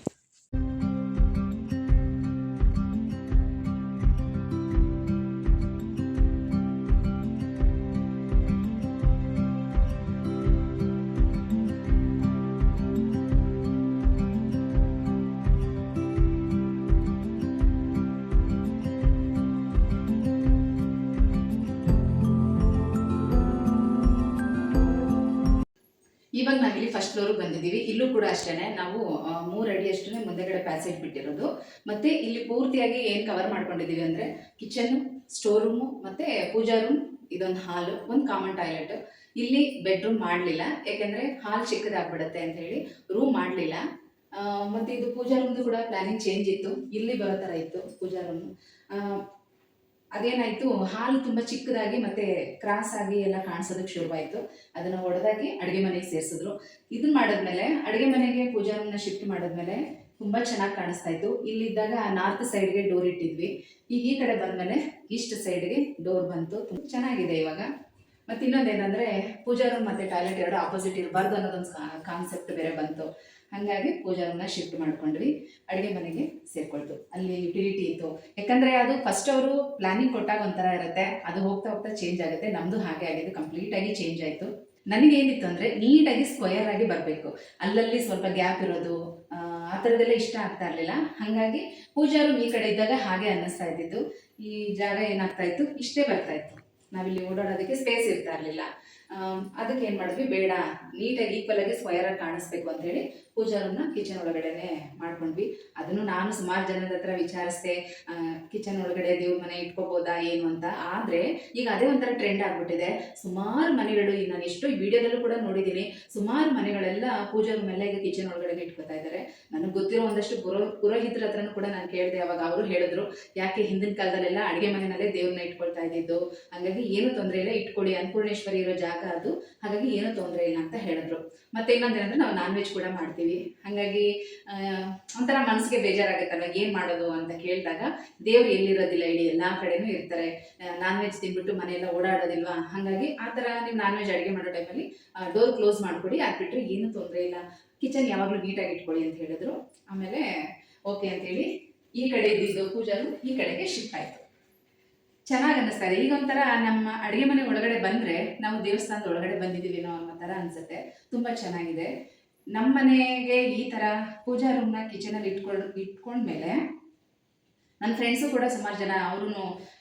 ಇವಾಗ ನಾವಿಲ್ಲಿ ಫಸ್ಟ್ ಫ್ಲೋರಿಗೆ ಬಂದಿದ್ದೀವಿ. ಇಲ್ಲೂ ಕೂಡ ಅಷ್ಟೇ ನಾವು 3 ಅಡಿಯಷ್ಟು ಮುಂದೆಗಡೆ ಪ್ಯಾಸೇಜ್ ಬಿಟ್ಟಿರೋದು. ಮತ್ತು ಇಲ್ಲಿ ಪೂರ್ತಿಯಾಗಿ ಏನು ಕವರ್ ಮಾಡ್ಕೊಂಡಿದ್ದೀವಿ ಅಂದರೆ ಕಿಚನ್ನು, ಸ್ಟೋರ್ ರೂಮು, ಮತ್ತು ಪೂಜಾ ರೂಮ್, ಇದೊಂದು ಹಾಲು, ಒಂದು ಕಾಮನ್ ಟಾಯ್ಲೆಟ್. ಇಲ್ಲಿ ಬೆಡ್ರೂಮ್ ಮಾಡಲಿಲ್ಲ, ಯಾಕೆಂದರೆ ಹಾಲ್ ಚಿಕ್ಕದಾಗ್ಬಿಡುತ್ತೆ ಅಂತ ಹೇಳಿ ರೂಮ್ ಮಾಡಲಿಲ್ಲ. ಮತ್ತು ಇದು ಪೂಜಾ ರೂಮ್ದು ಕೂಡ ಪ್ಲ್ಯಾನಿಂಗ್ ಚೇಂಜ್ ಇತ್ತು, ಇಲ್ಲಿ ಬರೋ ಥರ ಇತ್ತು ಪೂಜಾ ರೂಮು. ಅದೇನಾಯಿತು, ಹಾಲು ತುಂಬ ಚಿಕ್ಕದಾಗಿ ಮತ್ತು ಕ್ರಾಸ್ ಆಗಿ ಎಲ್ಲ ಕಾಣಿಸೋದಕ್ಕೆ ಶುರುವಾಯಿತು. ಅದನ್ನು ಹೊಡೆದಾಗಿ ಅಡುಗೆ ಮನೆಗೆ ಸೇರಿಸಿದ್ರು. ಇದನ್ನು ಮಾಡಿದ್ಮೇಲೆ ಅಡುಗೆ ಮನೆಗೆ ಪೂಜಾ ರೂಮ್ನ ಶಿಫ್ಟ್ ಮಾಡಿದ್ಮೇಲೆ ತುಂಬ ಚೆನ್ನಾಗಿ ಕಾಣಿಸ್ತಾ ಇತ್ತು. ಇಲ್ಲಿದ್ದಾಗ ನಾರ್ತ್ ಸೈಡ್ಗೆ ಡೋರ್ ಇಟ್ಟಿದ್ವಿ. ಈಗ ಈ ಕಡೆ ಬಂದಮೇಲೆ ಈಸ್ಟ್ ಸೈಡ್ಗೆ ಡೋರ್ ಬಂತು. ತುಂಬ ಚೆನ್ನಾಗಿದೆ ಇವಾಗ. ಮತ್ತು ಇನ್ನೊಂದೇನೆಂದರೆ ಪೂಜಾ ರೂಮ್ ಮತ್ತು ಟಾಯ್ಲೆಟ್ ಎರಡು ಆಪೋಸಿಟ್ ಇರಬಾರ್ದು ಅನ್ನೋದೊಂದು ಕಾನ್ಸೆಪ್ಟ್ ಬೇರೆ ಬಂತು. ಹಾಗಾಗಿ ಪೂಜಾ ರೂಮ್ನ ಶಿಫ್ಟ್ ಮಾಡ್ಕೊಂಡ್ವಿ. ಅಡುಗೆ ಮನೆಗೆ ಸೇರ್ಕೊಳ್ತು. ಅಲ್ಲಿ ಯುಟಿಲಿಟಿ ಇತ್ತು. ಯಾಕಂದರೆ ಅದು ಫಸ್ಟ್ ಅವರು ಪ್ಲಾನಿಂಗ್ ಕೊಟ್ಟಾಗ ಒಂಥರ ಇರುತ್ತೆ, ಅದು ಹೋಗ್ತಾ ಹೋಗ್ತಾ ಚೇಂಜ್ ಆಗುತ್ತೆ. ನಮ್ಮದು ಹಾಗೆ ಆಗಿದೆ, ಕಂಪ್ಲೀಟಾಗಿ ಚೇಂಜ್ ಆಯಿತು. ನನಗೇನಿತ್ತು ಅಂದರೆ ನೀಟಾಗಿ ಸ್ಕ್ವಯರ್ ಆಗಿ ಬರಬೇಕು, ಅಲ್ಲಲ್ಲಿ ಸ್ವಲ್ಪ ಗ್ಯಾಪ್ ಇರೋದು ಆ ಥರದ್ದೆಲ್ಲ ಇಷ್ಟ ಆಗ್ತಾ ಇರಲಿಲ್ಲ. ಹಾಗಾಗಿ ಪೂಜಾ ರೂಮ್ ಈ ಕಡೆ ಇದ್ದಾಗ ಹಾಗೆ ಅನ್ನಿಸ್ತಾ ಇದ್ದಿದ್ದು. ಈ ಜಾಗ ಏನಾಗ್ತಾ ಇತ್ತು, ಇಷ್ಟೇ ಬರ್ತಾ ಇತ್ತು. ನಾವಿಲ್ಲಿ ಓಡಾಡೋದಕ್ಕೆ ಸ್ಪೇಸ್ ಇರ್ತಾ ಇರಲಿಲ್ಲ. ಅದಕ್ಕೆ ಏನು ಮಾಡಿದ್ವಿ, ಬೇಡ ನೀಟಾಗಿ ಈಕ್ವಲ್ ಆಗಿ ಸ್ಕ್ವಯರ್ ಆಗಿ ಕಾಣಿಸ್ಬೇಕು ಅಂತೇಳಿ ಪೂಜಾ ರೂಮ್ನ ಕಿಚನ್ ಒಳಗಡೆನೆ ಮಾಡ್ಕೊಂಡ್ವಿ. ಅದನ್ನು ನಾನು ಸುಮಾರು ಜನದ ಹತ್ರ ವಿಚಾರಿಸಿದೆ, ಕಿಚನ್ ಒಳಗಡೆ ದೇವ್ರ ಮನೆ ಇಟ್ಕೋಬೋದಾ ಏನು ಅಂತ. ಆದರೆ ಈಗ ಅದೇ ಒಂಥರ ಟ್ರೆಂಡ್ ಆಗಿಬಿಟ್ಟಿದೆ. ಸುಮಾರು ಮನೆಗಳು, ಈಗ ನಾನು ಎಷ್ಟು ವಿಡಿಯೋದಲ್ಲೂ ಕೂಡ ನೋಡಿದ್ದೀನಿ, ಸುಮಾರು ಮನೆಗಳೆಲ್ಲ ಪೂಜಾ ರೂಮ್ ಎಲ್ಲ ಈಗ ಕಿಚನ್ ಒಳಗಡೆ ಇಟ್ಕೋತಾ ಇದ್ದಾರೆ. ನನಗೆ ಗೊತ್ತಿರೋ ಒಂದಷ್ಟು ಪುರೋಹಿತರ ಹತ್ರನೂ ಕೂಡ ನಾನು ಕೇಳಿದೆ. ಅವಾಗ ಅವರು ಹೇಳಿದ್ರು, ಯಾಕೆ ಹಿಂದಿನ ಕಾಲದಲ್ಲೆಲ್ಲ ಅಡುಗೆ ಮನೆಯಲ್ಲೇ ದೇವ್ರನ್ನ ಇಟ್ಕೊಳ್ತಾ ಇದ್ದಿದ್ದು, ಹಾಗಾಗಿ ಏನು ತೊಂದರೆ ಇಲ್ಲ, ಇಟ್ಕೊಳ್ಳಿ, ಅನ್ನಪೂರ್ಣೇಶ್ವರಿ ಇರೋ ಜಾಗ ಅದು, ಹಾಗಾಗಿ ಏನೂ ತೊಂದರೆ ಇಲ್ಲ ಅಂತ ಹೇಳಿದ್ರು. ಮತ್ತೆ ಇನ್ನೊಂದೇನಂದ್ರೆ ನಾವು ನಾನ್ ವೆಜ್ ಕೂಡ ಮಾಡ್ತೀವಿ. ಹಾಗಾಗಿ ಒಂಥರ ಮನಸ್ಸಿಗೆ ಬೇಜಾರಾಗುತ್ತಲ್ಲ, ಏನು ಮಾಡೋದು ಅಂತ ಕೇಳಿದಾಗ, ದೇವ್ರು ಎಲ್ಲಿರೋದಿಲ್ಲ, ಇಡೀ ಎಲ್ಲ ಕಡೆನೂ ಇರ್ತಾರೆ. ನಾನ್ ವೆಜ್ ತಿಂದ್ಬಿಟ್ಟು ಮನೆಯೆಲ್ಲ ಓಡಾಡೋದಿಲ್ವಾ, ಹಾಗಾಗಿ ಆ ಥರ ನೀವು ನಾನ್ ವೆಜ್ ಅಡುಗೆ ಮಾಡೋ ಟೈಮಲ್ಲಿ ಡೋರ್ ಕ್ಲೋಸ್ ಮಾಡಿಕೊಡಿ, ಅದ್ಬಿಟ್ರೆ ಏನೂ ತೊಂದರೆ ಇಲ್ಲ, ಕಿಚನ್ ಯಾವಾಗಲೂ ನೀಟಾಗಿ ಇಟ್ಕೊಳ್ಳಿ ಅಂತ ಹೇಳಿದ್ರು. ಆಮೇಲೆ ಓಕೆ ಅಂತೇಳಿ ಈ ಕಡೆ ಇದ್ದಿದ್ದು ಪೂಜಾ ರೂಮ್ ಈ ಕಡೆಗೆ ಶಿಫ್ಟ್ ಆಯಿತು. ಚೆನ್ನಾಗಿ ಅನ್ನಿಸ್ತಾ ಇದೆ. ಈಗ ಒಂಥರ ನಮ್ಮ ಅಡುಗೆ ಮನೆ ಒಳಗಡೆ ಬಂದರೆ ನಾವು ದೇವಸ್ಥಾನದ ಒಳಗಡೆ ಬಂದಿದ್ದೀವೇನೋ ಅನ್ನೋ ಥರ ಅನಿಸುತ್ತೆ. ತುಂಬ ಚೆನ್ನಾಗಿದೆ. ನಮ್ಮ ಮನೆಗೆ ಈ ಥರ ಪೂಜಾ ರೂಮ್ನ ಕಿಚನಲ್ಲಿ ಇಟ್ಕೊಂಡ್ಮೇಲೆ ನನ್ನ ಫ್ರೆಂಡ್ಸು ಕೂಡ ಸುಮಾರು ಜನ ಅವರು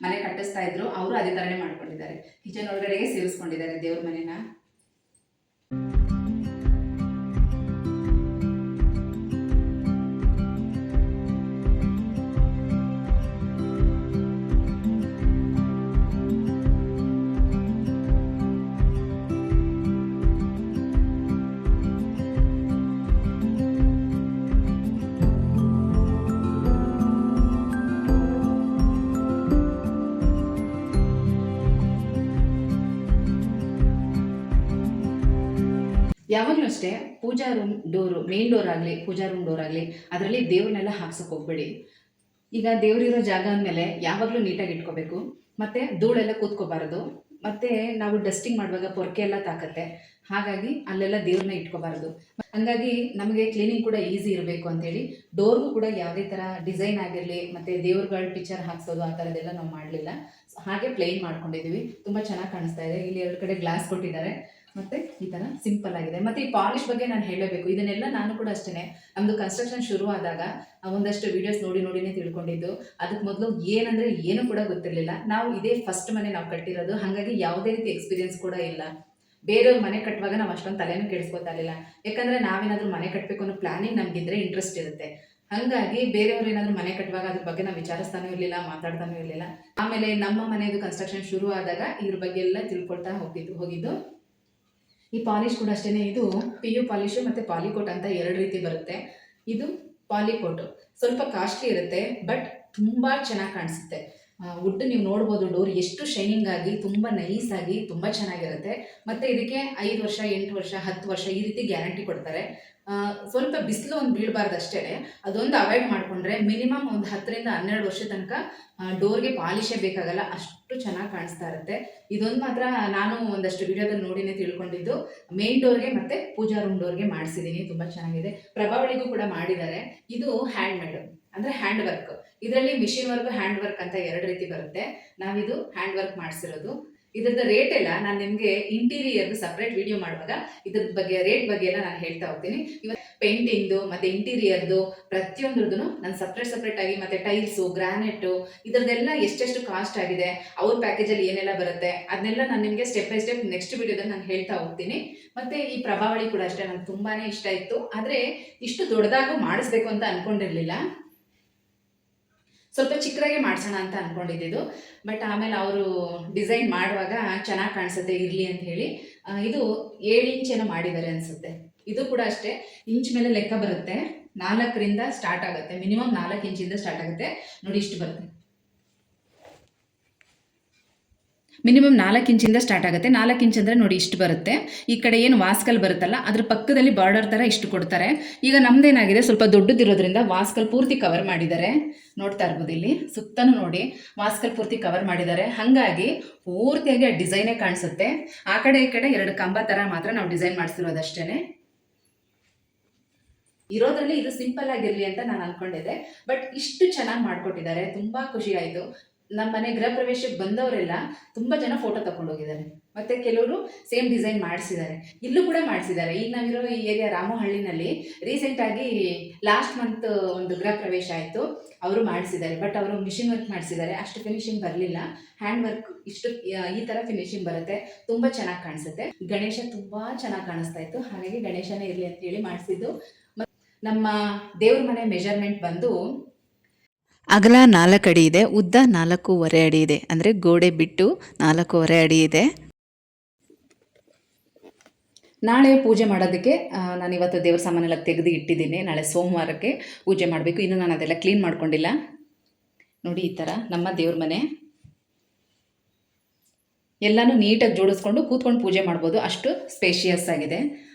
ಮನೆ ಕಟ್ಟಿಸ್ತಾ ಇದ್ರು, ಅವರು ಅದೇ ಥರನೇ ಮಾಡ್ಕೊಂಡಿದ್ದಾರೆ. ಕಿಚನ್ ಒಳಗಡೆಗೆ ಸೇರಿಸ್ಕೊಂಡಿದ್ದಾರೆ ದೇವ್ರ ಮನೆನ. ಯಾವಾಗಲೂ ಅಷ್ಟೇ ಪೂಜಾ ರೂಮ್ ಡೋರು, ಮೇನ್ ಡೋರ್ ಆಗಲಿ ಪೂಜಾ ರೂಮ್ ಡೋರ್ ಆಗಲಿ, ಅದರಲ್ಲಿ ದೇವ್ರನ್ನೆಲ್ಲ ಹಾಕ್ಸೋಕೆ ಹೋಗ್ಬೇಡಿ. ಈಗ ದೇವರಿರೋ ಜಾಗ ಅಂದಮೇಲೆ ಯಾವಾಗಲೂ ನೀಟಾಗಿ ಇಟ್ಕೋಬೇಕು. ಮತ್ತು ಧೂಳೆಲ್ಲ ಕೂತ್ಕೋಬಾರದು. ಮತ್ತು ನಾವು ಡಸ್ಟಿಂಗ್ ಮಾಡುವಾಗ ಪೊರ್ಕೆ ಎಲ್ಲ ತಾಕತ್ತೆ, ಹಾಗಾಗಿ ಅಲ್ಲೆಲ್ಲ ದೇವ್ರನ್ನ ಇಟ್ಕೋಬಾರದು. ಹಾಗಾಗಿ ನಮಗೆ ಕ್ಲೀನಿಂಗ್ ಕೂಡ ಈಸಿ ಇರಬೇಕು ಅಂತೇಳಿ ಡೋರ್ಗೂ ಕೂಡ ಯಾವುದೇ ಥರ ಡಿಸೈನ್ ಆಗಿರಲಿ ಮತ್ತು ದೇವ್ರುಗಳ ಪಿಕ್ಚರ್ ಹಾಕ್ಸೋದು ಆ ಥರದ್ದೆಲ್ಲ ನಾವು ಮಾಡಲಿಲ್ಲ. ಹಾಗೆ ಪ್ಲೇನ್ ಮಾಡ್ಕೊಂಡಿದ್ದೀವಿ. ತುಂಬ ಚೆನ್ನಾಗಿ ಕಾಣಿಸ್ತಾ ಇದೆ. ಇಲ್ಲಿ 2 ಕಡೆ ಗ್ಲಾಸ್ ಕೊಟ್ಟಿದ್ದಾರೆ. ಮತ್ತು ಈ ಥರ ಸಿಂಪಲ್ ಆಗಿದೆ. ಮತ್ತು ಈ ಪಾಲಿಶ್ ಬಗ್ಗೆ ನಾನು ಹೇಳಬೇಕು. ಇದನ್ನೆಲ್ಲ ನಾನು ಕೂಡ ಅಷ್ಟೇ, ನಮ್ಮದು ಕನ್ಸ್ಟ್ರಕ್ಷನ್ ಶುರು ಆದಾಗ ಒಂದಷ್ಟು ವೀಡಿಯೋಸ್ ನೋಡಿನೇ ತಿಳ್ಕೊಂಡಿದ್ದು. ಅದಕ್ಕೆ ಮೊದಲು ಏನಂದರೆ ಏನೂ ಕೂಡ ಗೊತ್ತಿರಲಿಲ್ಲ. ನಾವು ಇದೇ ಫಸ್ಟ್ ಮನೆ ನಾವು ಕಟ್ಟಿರೋದು, ಹಾಗಾಗಿ ಯಾವುದೇ ರೀತಿ ಎಕ್ಸ್ಪೀರಿಯನ್ಸ್ ಕೂಡ ಇಲ್ಲ. ಬೇರೆಯವ್ರ ಮನೆ ಕಟ್ಟುವಾಗ ನಾವು ಅಷ್ಟೊಂದು ತಲೆನೂ ಕೆಡಿಸ್ಕೊತಾ ಇರಲಿಲ್ಲ. ಯಾಕಂದರೆ ನಾವೇನಾದರೂ ಮನೆ ಕಟ್ಟಬೇಕು ಅನ್ನೋ ಪ್ಲಾನಿಂಗ್ ನಮಗಿದ್ರೆ ಇಂಟ್ರೆಸ್ಟ್ ಇರುತ್ತೆ. ಹಾಗಾಗಿ ಬೇರೆಯವ್ರು ಏನಾದರೂ ಮನೆ ಕಟ್ಟುವಾಗ ಅದ್ರ ಬಗ್ಗೆ ನಾವು ವಿಚಾರಿಸ್ತಾನೂ ಇರಲಿಲ್ಲ, ಮಾತಾಡ್ತಾನೂ ಇರಲಿಲ್ಲ. ಆಮೇಲೆ ನಮ್ಮ ಮನೆಯದು ಕನ್ಸ್ಟ್ರಕ್ಷನ್ ಶುರು ಆದಾಗ ಇದ್ರ ಬಗ್ಗೆ ಎಲ್ಲ ತಿಳ್ಕೊಳ್ತಾ ಹೋಗಿದ್ದು. ಈ ಪಾಲಿಶ್ ಕೂಡ ಅಷ್ಟೇ, ಇದು PU ಪಾಲಿಶು ಮತ್ತು ಪಾಲಿಕೋಟ್ ಅಂತ 2 ರೀತಿ ಬರುತ್ತೆ. ಇದು ಪಾಲಿಕೋಟು ಸ್ವಲ್ಪ ಕಾಸ್ಟ್ಲಿ ಇರುತ್ತೆ, ಬಟ್ ತುಂಬ ಚೆನ್ನಾಗಿ ಕಾಣಿಸುತ್ತೆ. ವುಡ್ ನೀವು ನೋಡ್ಬೋದು, ಡೋರ್ ಎಷ್ಟು ಶೈನಿಂಗ್ ಆಗಿ ತುಂಬ ನೈಸ್ ಆಗಿ ತುಂಬ ಚೆನ್ನಾಗಿರುತ್ತೆ. ಮತ್ತು ಇದಕ್ಕೆ 5 ವರ್ಷ 8 ವರ್ಷ 10 ವರ್ಷ ಈ ರೀತಿ ಗ್ಯಾರಂಟಿ ಕೊಡ್ತಾರೆ. ಸ್ವಲ್ಪ ಬಿಸಿಲು ಒಂದು ಬೀಳಬಾರ್ದು ಅಷ್ಟೇ, ಅದೊಂದು ಅವಾಯ್ಡ್ ಮಾಡಿಕೊಂಡ್ರೆ ಮಿನಿಮಮ್ ಒಂದು 10ರಿಂದ 12 ವರ್ಷ ತನಕ ಡೋರ್ಗೆ ಪಾಲಿಶೇ ಬೇಕಾಗಲ್ಲ, ಅಷ್ಟು ಚೆನ್ನಾಗಿ ಕಾಣಿಸ್ತಾ ಇರುತ್ತೆ. ಇದೊಂದು ಮಾತ್ರ ನಾನು ಒಂದಷ್ಟು ವಿಡಿಯೋದಲ್ಲಿ ನೋಡಿನೇ ತಿಳ್ಕೊಂಡಿದ್ದು. ಮೇನ್ ಡೋರ್ಗೆ ಮತ್ತು ಪೂಜಾ ರೂಮ್ ಡೋರ್ಗೆ ಮಾಡಿಸಿದ್ದೀನಿ, ತುಂಬ ಚೆನ್ನಾಗಿದೆ. ಪ್ರಭಾವಳಿಗೂ ಕೂಡ ಮಾಡಿದ್ದಾರೆ. ಇದು ಹ್ಯಾಂಡ್ ಮೇಡು ಅಂದರೆ ಹ್ಯಾಂಡ್ ವರ್ಕ್. ಇದರಲ್ಲಿ ಮಿಷಿನ್ ವರ್ಕ್, ಹ್ಯಾಂಡ್ ವರ್ಕ್ ಅಂತ 2 ರೀತಿ ಬರುತ್ತೆ. ನಾವಿದು ಹ್ಯಾಂಡ್ ವರ್ಕ್ ಮಾಡಿಸಿರೋದು. ಇದ್ರದ್ದು ರೇಟ್ ಎಲ್ಲ ನಾನು ನಿಮಗೆ ಇಂಟೀರಿಯರ್ದು ಸಪ್ರೇಟ್ ವಿಡಿಯೋ ಮಾಡುವಾಗ ಇದ್ರದ್ದು ಬಗ್ಗೆ ರೇಟ್ ಬಗ್ಗೆ ಎಲ್ಲ ನಾನು ಹೇಳ್ತಾ ಹೋಗ್ತೀನಿ. ಇವತ್ತು ಪೇಂಟಿಂಗ್ದು ಮತ್ತು ಇಂಟೀರಿಯರ್ದು ಪ್ರತಿಯೊಂದ್ರದ್ದು ನಾನು ಸಪ್ರೇಟ್ ಆಗಿ, ಮತ್ತು ಟೈಲ್ಸು, ಗ್ರಾನೈಟು ಇದರದ್ದೆಲ್ಲ ಎಷ್ಟೆಷ್ಟು ಕಾಸ್ಟ್ ಆಗಿದೆ, ಅವ್ರ ಪ್ಯಾಕೇಜಲ್ಲಿ ಏನೆಲ್ಲ ಬರುತ್ತೆ, ಅದನ್ನೆಲ್ಲ ನಾನು ನಿಮಗೆ ಸ್ಟೆಪ್ ಬೈ ಸ್ಟೆಪ್ ನೆಕ್ಸ್ಟ್ ವಿಡಿಯೋದಲ್ಲಿ ನಾನು ಹೇಳ್ತಾ ಹೋಗ್ತೀನಿ. ಮತ್ತು ಈ ಪ್ರಭಾವಳಿ ಕೂಡ ಅಷ್ಟೇ, ನನಗೆ ತುಂಬಾ ಇಷ್ಟ ಇತ್ತು. ಆದರೆ ಇಷ್ಟು ದೊಡ್ಡದಾಗೂ ಮಾಡಿಸ್ಬೇಕು ಅಂತ ಅಂದ್ಕೊಂಡಿರಲಿಲ್ಲ. ಸ್ವಲ್ಪ ಚಿಕ್ಕದಾಗೆ ಮಾಡಿಸೋಣ ಅಂತ ಅಂದ್ಕೊಂಡಿದ್ದು. ಬಟ್ ಆಮೇಲೆ ಅವರು ಡಿಸೈನ್ ಮಾಡುವಾಗ ಚೆನ್ನಾಗಿ ಕಾಣಿಸುತ್ತೆ ಇರಲಿ ಅಂತ ಹೇಳಿ ಇದು 7 ಇಂಚ್ ಏನೋ ಮಾಡಿದ್ದಾರೆ ಅನಿಸುತ್ತೆ. ಇದು ಕೂಡ ಅಷ್ಟೇ ಇಂಚ್ ಮೇಲೆ ಲೆಕ್ಕ ಬರುತ್ತೆ. 4ರಿಂದ ಸ್ಟಾರ್ಟ್ ಆಗುತ್ತೆ, ಮಿನಿಮಮ್ 4 ಇಂಚಿಂದ ಸ್ಟಾರ್ಟ್ ಆಗುತ್ತೆ ನೋಡಿ, ಇಷ್ಟು ಬರುತ್ತೆ. ಮಿನಿಮಮ್ 4 ಇಂಚಿಂದ ಸ್ಟಾರ್ಟ್ ಆಗುತ್ತೆ. 4 ಇಂಚ್ ಅಂದರೆ ನೋಡಿ ಇಷ್ಟು ಬರುತ್ತೆ. ಈ ಕಡೆ ಏನು ವಾಸ್ಕಲ್ ಬರುತ್ತಲ್ಲ ಅದ್ರ ಪಕ್ಕದಲ್ಲಿ ಬಾರ್ಡರ್ ಥರ ಇಷ್ಟು ಕೊಡ್ತಾರೆ. ಈಗ ನಮ್ದೇನಾಗಿದೆ ಸ್ವಲ್ಪ ದೊಡ್ಡದಿರೋದ್ರಿಂದ ವಾಸ್ಕಲ್ ಪೂರ್ತಿ ಕವರ್ ಮಾಡಿದ್ದಾರೆ. ನೋಡ್ತಾ ಇರ್ಬೋದು ಇಲ್ಲಿ ಸುತ್ತನೂ ನೋಡಿ ವಾಸ್ಕಲ್ ಪೂರ್ತಿ ಕವರ್ ಮಾಡಿದ್ದಾರೆ. ಹಾಗಾಗಿ ಪೂರ್ತಿಯಾಗಿ ಆ ಡಿಸೈನೇ ಕಾಣಿಸುತ್ತೆ. ಆ ಕಡೆ ಈ ಕಡೆ 2 ಕಂಬ ಥರ ಮಾತ್ರ ನಾವು ಡಿಸೈನ್ ಮಾಡಿಸಿರೋದಷ್ಟೇ. ಇರೋದ್ರಲ್ಲಿ ಇದು ಸಿಂಪಲ್ ಆಗಿರಲಿ ಅಂತ ನಾನು ಅನ್ಕೊಂಡಿದ್ದೆ. ಬಟ್ ಇಷ್ಟು ಚೆನ್ನಾಗಿ ಮಾಡಿಕೊಟ್ಟಿದ್ದಾರೆ, ತುಂಬ ಖುಷಿ ಆಯಿತು. ನಮ್ಮ ಮನೆ ಗೃಹ ಪ್ರವೇಶಕ್ಕೆ ಬಂದವರೆಲ್ಲ ತುಂಬ ಜನ ಫೋಟೋ ತಗೊಂಡೋಗಿದ್ದಾರೆ. ಮತ್ತು ಕೆಲವರು ಸೇಮ್ ಡಿಸೈನ್ ಮಾಡಿಸಿದ್ದಾರೆ, ಇಲ್ಲೂ ಕೂಡ ಮಾಡಿಸಿದ್ದಾರೆ. ಈಗ ನಾವಿರೋ ಈ ಏರಿಯಾ ರಾಮಹಳ್ಳಿನಲ್ಲಿ ರೀಸೆಂಟಾಗಿ ಲಾಸ್ಟ್ ಮಂತ್ ಒಂದು ಗೃಹ ಪ್ರವೇಶ ಆಯಿತು, ಅವರು ಮಾಡಿಸಿದ್ದಾರೆ. ಬಟ್ ಅವರು ಮಿಷಿನ್ ವರ್ಕ್ ಮಾಡಿಸಿದ್ದಾರೆ, ಅಷ್ಟು ಫಿನಿಶಿಂಗ್ ಬರಲಿಲ್ಲ. ಹ್ಯಾಂಡ್ ವರ್ಕ್ ಇಷ್ಟು ಈ ಥರ ಫಿನಿಶಿಂಗ್ ಬರುತ್ತೆ, ತುಂಬ ಚೆನ್ನಾಗಿ ಕಾಣಿಸುತ್ತೆ. ಗಣೇಶ ತುಂಬ ಚೆನ್ನಾಗಿ ಕಾಣಿಸ್ತಾ ಇತ್ತು, ಹಾಗಾಗಿ ಗಣೇಶನೇ ಇರಲಿ ಅಂತ ಹೇಳಿ ಮಾಡಿಸಿದ್ದು. ನಮ್ಮ ದೇವ್ರ ಮನೆ ಮೆಜರ್ಮೆಂಟ್ ಬಂದು ಅಗಲ 4 ಅಡಿ ಇದೆ, ಉದ್ದ 4.5 ಅಡಿ ಇದೆ. ಅಂದರೆ ಗೋಡೆ ಬಿಟ್ಟು 4.5 ಅಡಿ ಇದೆ. ನಾಳೆ ಪೂಜೆ ಮಾಡೋದಕ್ಕೆ ನಾನು ಇವತ್ತು ದೇವ್ರ ಸಾಮಾನೆಲ್ಲ ತೆಗೆದು ಇಟ್ಟಿದ್ದೀನಿ. ನಾಳೆ ಸೋಮವಾರಕ್ಕೆ ಪೂಜೆ ಮಾಡಬೇಕು. ಇನ್ನು ನಾನು ಅದೆಲ್ಲ ಕ್ಲೀನ್ ಮಾಡ್ಕೊಂಡಿಲ್ಲ. ನೋಡಿ ಈ ಥರ ನಮ್ಮ ದೇವ್ರ ಮನೆ ಎಲ್ಲನೂ ನೀಟಾಗಿ ಜೋಡಿಸ್ಕೊಂಡು ಕೂತ್ಕೊಂಡು ಪೂಜೆ ಮಾಡ್ಬೋದು, ಅಷ್ಟು ಸ್ಪೇಷಿಯಸ್ ಆಗಿದೆ.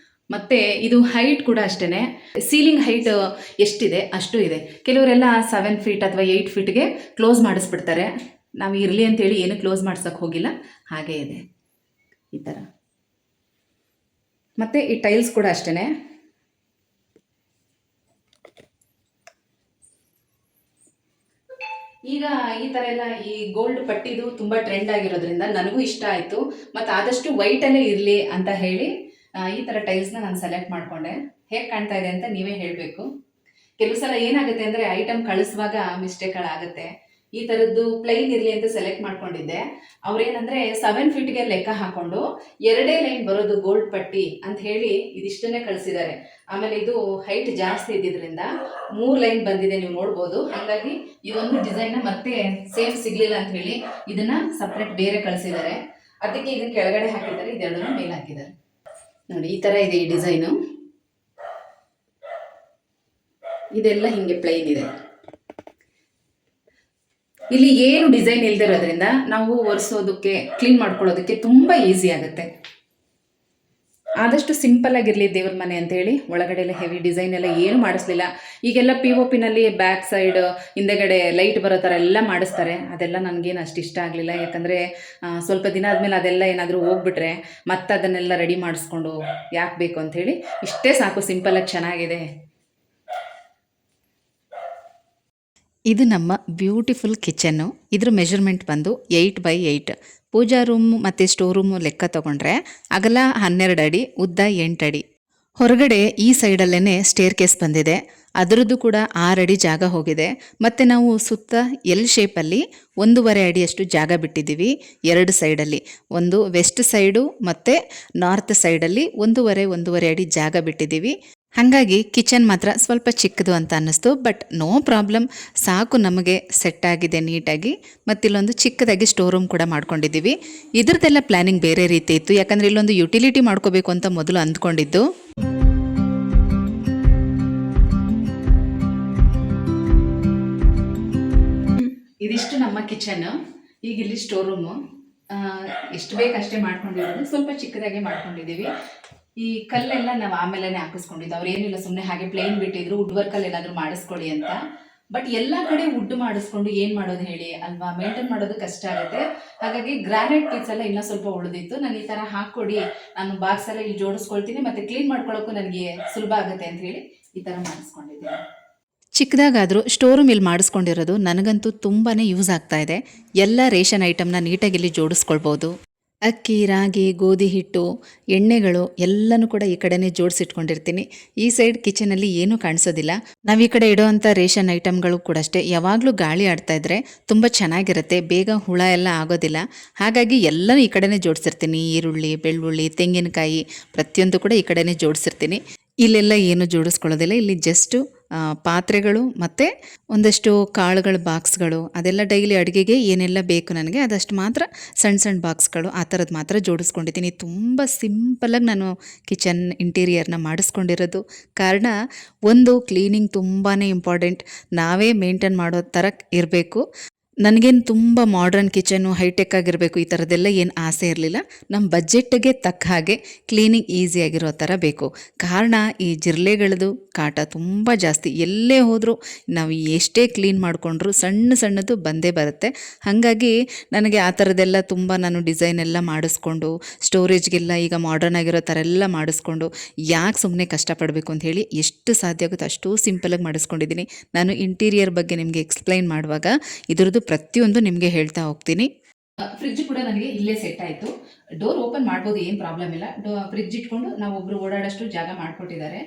ಮತ್ತು ಇದು ಹೈಟ್ ಕೂಡ ಅಷ್ಟೇ, ಸೀಲಿಂಗ್ ಹೈಟ್ ಎಷ್ಟಿದೆ ಅಷ್ಟು ಇದೆ. ಕೆಲವರೆಲ್ಲ 7 ಫೀಟ್ ಅಥವಾ 8 ಫೀಟ್ಗೆ ಕ್ಲೋಸ್ ಮಾಡಿಸ್ಬಿಡ್ತಾರೆ. ನಾವು ಇರಲಿ ಅಂತೇಳಿ ಏನು ಕ್ಲೋಸ್ ಮಾಡ್ಸೋಕ್ಕೆ ಹೋಗಿಲ್ಲ, ಹಾಗೇ ಇದೆ ಈ ಥರ. ಮತ್ತು ಈ ಟೈಲ್ಸ್ ಕೂಡ ಅಷ್ಟೇ. ಈಗ ಈ ಥರ ಎಲ್ಲ ಈ ಗೋಲ್ಡ್ ಪಟ್ಟಿದು ತುಂಬ ಟ್ರೆಂಡ್ ಆಗಿರೋದ್ರಿಂದ ನನಗೂ ಇಷ್ಟ ಆಯಿತು. ಮತ್ತು ಆದಷ್ಟು ವೈಟಲ್ಲೇ ಇರಲಿ ಅಂತ ಹೇಳಿ ಈ ಥರ ಟೈಲ್ಸ್ನ ನಾನು ಸೆಲೆಕ್ಟ್ ಮಾಡಿಕೊಂಡೆ. ಹೇಗೆ ಕಾಣ್ತಾ ಇದೆ ಅಂತ ನೀವೇ ಹೇಳಬೇಕು. ಕೆಲವು ಸಲ ಏನಾಗುತ್ತೆ ಅಂದರೆ ಐಟಮ್ ಕಳಿಸುವಾಗ ಮಿಸ್ಟೇಕ್ಗಳಾಗುತ್ತೆ. ಈ ಥರದ್ದು ಪ್ಲೈನ್ ಇರಲಿ ಅಂತ ಸೆಲೆಕ್ಟ್ ಮಾಡ್ಕೊಂಡಿದ್ದೆ. ಅವ್ರೇನಂದರೆ 7 ಫೀಟ್ಗೆ ಲೆಕ್ಕ ಹಾಕ್ಕೊಂಡು 2 ಲೈನ್ ಬರೋದು ಗೋಲ್ಡ್ ಪಟ್ಟಿ ಅಂತ ಹೇಳಿ ಇದಿಷ್ಟನ್ನೇ ಕಳಿಸಿದ್ದಾರೆ. ಆಮೇಲೆ ಇದು ಹೈಟ್ ಜಾಸ್ತಿ ಇದ್ದಿದ್ದರಿಂದ 3 ಲೈನ್ ಬಂದಿದೆ, ನೀವು ನೋಡ್ಬೋದು. ಹಾಗಾಗಿ ಇದೊಂದು ಡಿಸೈನ್ನ ಮತ್ತೆ ಸೇಮ್ ಸಿಗಲಿಲ್ಲ ಅಂತ ಹೇಳಿ ಇದನ್ನು ಸಪ್ರೇಟ್ ಬೇರೆ ಕಳಿಸಿದ್ದಾರೆ. ಅದಕ್ಕೆ ಇದನ್ನು ಕೆಳಗಡೆ ಹಾಕಿದ್ದಾರೆ, ಇದೆರಡನ್ನೂ ಮೇಲೆ ಹಾಕಿದ್ದಾರೆ. ನೋಡಿ ಈ ಥರ ಇದೆ ಈ ಡಿಸೈನು. ಇದೆಲ್ಲ ಹಿಂಗೆ ಪ್ಲೈನ್ ಇದೆ. ಇಲ್ಲಿ ಏನು ಡಿಸೈನ್ ಇಲ್ದಿರೋದ್ರಿಂದ ನಾವು ಒರೆಸೋದಕ್ಕೆ ಕ್ಲೀನ್ ಮಾಡ್ಕೊಳ್ಳೋದಕ್ಕೆ ತುಂಬ ಈಸಿ ಆಗುತ್ತೆ. ಆದಷ್ಟು ಸಿಂಪಲ್ ಆಗಿರಲಿ ದೇವ್ರ ಮನೆ ಅಂತೇಳಿ ಒಳಗಡೆ ಎಲ್ಲ ಹೆವಿ ಡಿಸೈನ್ ಎಲ್ಲ ಏನು ಮಾಡಿಸ್ಲಿಲ್ಲ. ಈಗೆಲ್ಲ POP ನಲ್ಲಿ ಬ್ಯಾಕ್ ಸೈಡ್ ಹಿಂದೆಗಡೆ ಲೈಟ್ ಬರೋ ಥರ ಎಲ್ಲ ಮಾಡಿಸ್ತಾರೆ. ಅದೆಲ್ಲ ನನಗೇನು ಅಷ್ಟು ಇಷ್ಟ ಆಗಲಿಲ್ಲ. ಯಾಕಂದರೆ ಸ್ವಲ್ಪ ದಿನ ಆದಮೇಲೆ ಅದೆಲ್ಲ ಏನಾದರೂ ಹೋಗ್ಬಿಟ್ರೆ ಮತ್ತೆ ಅದನ್ನೆಲ್ಲ ರೆಡಿ ಮಾಡಿಸ್ಕೊಂಡು ಯಾಕೆ ಬೇಕು ಅಂಥೇಳಿ ಇಷ್ಟೇ ಸಾಕು, ಸಿಂಪಲಾಗಿ ಚೆನ್ನಾಗಿದೆ. ಇದು ನಮ್ಮ ಬ್ಯೂಟಿಫುಲ್ ಕಿಚನ್ನು. ಇದ್ರ ಮೆಜರ್ಮೆಂಟ್ ಬಂದು 8x8. ಪೂಜಾ ರೂಮ್ ಮತ್ತು ಸ್ಟೋರ್ ರೂಮು ಲೆಕ್ಕ ತಗೊಂಡ್ರೆ ಅಗಲ 12 ಅಡಿ, ಉದ್ದ 8 ಅಡಿ. ಹೊರಗಡೆ ಈ ಸೈಡಲ್ಲೇ ಸ್ಟೇರ್ ಕೇಸ್ ಬಂದಿದೆ, ಅದರದ್ದು ಕೂಡ 6 ಅಡಿ ಜಾಗ ಹೋಗಿದೆ. ಮತ್ತು ನಾವು ಸುತ್ತ ಎಲ್ ಶೇಪಲ್ಲಿ 1.5 ಅಡಿಯಷ್ಟು ಜಾಗ ಬಿಟ್ಟಿದ್ದೀವಿ 2 ಸೈಡಲ್ಲಿ. ಒಂದು ವೆಸ್ಟ್ ಸೈಡು ಮತ್ತು ನಾರ್ತ್ ಸೈಡಲ್ಲಿ 1.5 ಅಡಿ ಜಾಗ ಬಿಟ್ಟಿದ್ದೀವಿ. ಹಾಗಾಗಿ ಕಿಚನ್ ಮಾತ್ರ ಸ್ವಲ್ಪ ಚಿಕ್ಕದು ಅಂತ ಅನ್ನಿಸ್ತು. ಬಟ್ ನೋ ಪ್ರಾಬ್ಲಮ್, ಸಾಕು, ನಮಗೆ ಸೆಟ್ ಆಗಿದೆ ನೀಟಾಗಿ. ಮತ್ತಿಲ್ಲೊಂದು ಚಿಕ್ಕದಾಗಿ ಸ್ಟೋರ್ ರೂಮ್ ಕೂಡ ಮಾಡ್ಕೊಂಡಿದ್ದೀವಿ. ಇದ್ರದ್ದೆಲ್ಲ ಪ್ಲ್ಯಾನಿಂಗ್ ಬೇರೆ ರೀತಿ ಇತ್ತು, ಯಾಕಂದರೆ ಇಲ್ಲೊಂದು ಯುಟಿಲಿಟಿ ಮಾಡ್ಕೋಬೇಕು ಅಂತ ಮೊದಲು ಅಂದ್ಕೊಂಡಿದ್ದು. ಇದಿಷ್ಟು ನಮ್ಮ ಕಿಚನ್. ಈಗ ಇಲ್ಲಿ ಸ್ಟೋರ್ ರೂಮು ಎಷ್ಟು ಬೇಕಷ್ಟೇ ಮಾಡ್ಕೊಂಡಿರೋದು, ಸ್ವಲ್ಪ ಚಿಕ್ಕದಾಗಿ ಮಾಡ್ಕೊಂಡಿದ್ದೀವಿ. ಈ ಕಲ್ಲೆಲ್ಲ ನಾವು ಆಮೇಲೆ ಹಾಕಿಸ್ಕೊಂಡಿದ್ದು, ಅವ್ರು ಏನಿಲ್ಲ ಸುಮ್ಮನೆ ಹಾಗೆ ಪ್ಲೇನ್ ಬಿಟ್ಟಿದ್ರು, ವುಡ್ ವರ್ಕಲ್ಲಿ ಏನಾದರೂ ಮಾಡಿಸ್ಕೊಳ್ಳಿ ಅಂತ. ಬಟ್ ಎಲ್ಲ ಕಡೆ ವುಡ್ ಮಾಡಿಸ್ಕೊಂಡು ಏನು ಮಾಡೋದು ಹೇಳಿ ಅಲ್ವಾ, ಮೇಂಟೈನ್ ಮಾಡೋದು ಕಷ್ಟ ಆಗುತ್ತೆ. ಹಾಗಾಗಿ ಗ್ರಾನೈಟ್ ಪೀಸ್ ಎಲ್ಲ ಇನ್ನೂ ಸ್ವಲ್ಪ ಉಳಿದಿತ್ತು. ನಾನು ಈ ಥರ ಹಾಕ್ಕೊಡಿ, ನಾನು ಬಾಕ್ಸ್ ಎಲ್ಲ ಇಲ್ಲಿ ಜೋಡಿಸ್ಕೊಳ್ತೀನಿ, ಮತ್ತು ಕ್ಲೀನ್ ಮಾಡ್ಕೊಳ್ಳೋಕ್ಕೂ ನನಗೆ ಸುಲಭ ಆಗುತ್ತೆ ಅಂತ ಹೇಳಿ ಈ ಥರ ಮಾಡಿಸ್ಕೊಂಡಿದ್ದೀನಿ. ಚಿಕ್ಕದಾಗಾದರೂ ಸ್ಟೋರ್ ರೂಮ್ ಇಲ್ಲಿ ಮಾಡಿಸ್ಕೊಂಡಿರೋದು ನನಗಂತೂ ತುಂಬಾ ಯೂಸ್ ಆಗ್ತಾ ಇದೆ. ಎಲ್ಲ ರೇಷನ್ ಐಟಮ್ನ ನೀಟಾಗಿ ಇಲ್ಲಿ ಜೋಡಿಸ್ಕೊಳ್ಬೋದು. ಅಕ್ಕಿ, ರಾಗಿ, ಗೋಧಿ ಹಿಟ್ಟು, ಎಣ್ಣೆಗಳು ಎಲ್ಲನೂ ಕೂಡ ಈ ಕಡೆನೇ ಜೋಡಿಸಿಟ್ಕೊಂಡಿರ್ತೀನಿ. ಈ ಸೈಡ್ ಕಿಚನಲ್ಲಿ ಏನೂ ಕಾಣಿಸೋದಿಲ್ಲ. ನಾವು ಈ ಕಡೆ ಇಡೋವಂಥ ರೇಷನ್ ಐಟಮ್ಗಳು ಕೂಡ ಅಷ್ಟೇ, ಯಾವಾಗಲೂ ಗಾಳಿ ಆಡ್ತಾ ಇದ್ರೆ ತುಂಬ ಚೆನ್ನಾಗಿರುತ್ತೆ, ಬೇಗ ಹುಳ ಎಲ್ಲ ಆಗೋದಿಲ್ಲ. ಹಾಗಾಗಿ ಎಲ್ಲನೂ ಈ ಕಡೆನೇ ಜೋಡಿಸಿರ್ತೀನಿ. ಈರುಳ್ಳಿ, ಬೆಳ್ಳುಳ್ಳಿ, ತೆಂಗಿನಕಾಯಿ ಪ್ರತಿಯೊಂದು ಕೂಡ ಈ ಕಡೆನೇ ಜೋಡಿಸಿರ್ತೀನಿ. ಇಲ್ಲೆಲ್ಲ ಏನು ಜೋಡಿಸ್ಕೊಳ್ಳೋದಿಲ್ಲ. ಇಲ್ಲಿ ಜಸ್ಟು ಪಾತ್ರೆಗಳು ಮತ್ತು ಒಂದಷ್ಟು ಕಾಳುಗಳ ಬಾಕ್ಸ್ಗಳು, ಅದೆಲ್ಲ ಡೈಲಿ ಅಡುಗೆಗೆ ಏನೆಲ್ಲ ಬೇಕು ನನಗೆ ಅದಷ್ಟು ಮಾತ್ರ ಸಣ್ಣ ಸಣ್ಣ ಬಾಕ್ಸ್ಗಳು ಆ ಥರದ್ದು ಮಾತ್ರ ಜೋಡಿಸ್ಕೊಂಡಿದ್ದೀನಿ. ತುಂಬ ಸಿಂಪಲಾಗಿ ನಾನು ಕಿಚನ್ ಇಂಟೀರಿಯರ್ನ ಮಾಡಿಸ್ಕೊಂಡಿರೋದು. ಕಾರಣ ಒಂದು, ಕ್ಲೀನಿಂಗ್ ತುಂಬಾ ಇಂಪಾರ್ಟೆಂಟ್, ನಾವೇ ಮೇಂಟೈನ್ ಮಾಡೋ ಥರ ಇರಬೇಕು. ನನಗೇನು ತುಂಬ ಮಾಡ್ರನ್ ಕಿಚನ್ನು ಹೈಟೆಕ್ ಆಗಿರಬೇಕು ಈ ಥರದ್ದೆಲ್ಲ ಏನು ಆಸೆ ಇರಲಿಲ್ಲ. ನಮ್ಮ ಬಜೆಟ್ಗೆ ತಕ್ಕ ಹಾಗೆ ಕ್ಲೀನಿಂಗ್ ಈಸಿಯಾಗಿರೋ ಥರ ಬೇಕು. ಕಾರಣ ಈ ಜಿರಳೆಗಳದ್ದು ಕಾಟ ತುಂಬ ಜಾಸ್ತಿ. ಎಲ್ಲೇ ಹೋದರೂ ನಾವು ಎಷ್ಟೇ ಕ್ಲೀನ್ ಮಾಡಿಕೊಂಡ್ರೂ ಸಣ್ಣ ಸಣ್ಣದು ಬಂದೇ ಬರುತ್ತೆ. ಹಾಗಾಗಿ ನನಗೆ ಆ ಥರದ್ದೆಲ್ಲ ತುಂಬ ನಾನು ಡಿಸೈನ್ ಎಲ್ಲ ಮಾಡಿಸ್ಕೊಂಡು ಸ್ಟೋರೇಜ್ಗೆಲ್ಲ ಈಗ ಮಾಡ್ರನ್ ಆಗಿರೋ ಥರ ಎಲ್ಲ ಮಾಡಿಸ್ಕೊಂಡು ಯಾಕೆ ಸುಮ್ಮನೆ ಕಷ್ಟಪಡಬೇಕು ಅಂತ ಹೇಳಿ ಎಷ್ಟು ಸಾಧ್ಯ ಆಗುತ್ತೋ ಅಷ್ಟು ಸಿಂಪಲಾಗಿ ಮಾಡಿಸ್ಕೊಂಡಿದ್ದೀನಿ. ನಾನು ಇಂಟೀರಿಯರ್ ಬಗ್ಗೆ ನಿಮಗೆ ಎಕ್ಸ್ಪ್ಲೈನ್ ಮಾಡುವಾಗ ಇದರದ್ದು ಪ್ರತಿಯೊಂದು ನಿಮಗೆ ಹೇಳ್ತಾ ಹೋಗ್ತೀನಿ. ಫ್ರಿಡ್ಜ್ ಕೂಡ ನನಗೆ ಇಲ್ಲೇ ಸೆಟ್ ಆಯಿತು. ಡೋರ್ ಓಪನ್ ಮಾಡ್ಬೋದು, ಏನು ಪ್ರಾಬ್ಲಮ್ ಇಲ್ಲ. ಫ್ರಿಡ್ಜ್ ಇಟ್ಕೊಂಡು ನಾವು ಒಬ್ರು ಓಡಾಡೋಷ್ಟು ಜಾಗ ಮಾಡಿಕೊಟ್ಟಿದ್ದಾರೆ.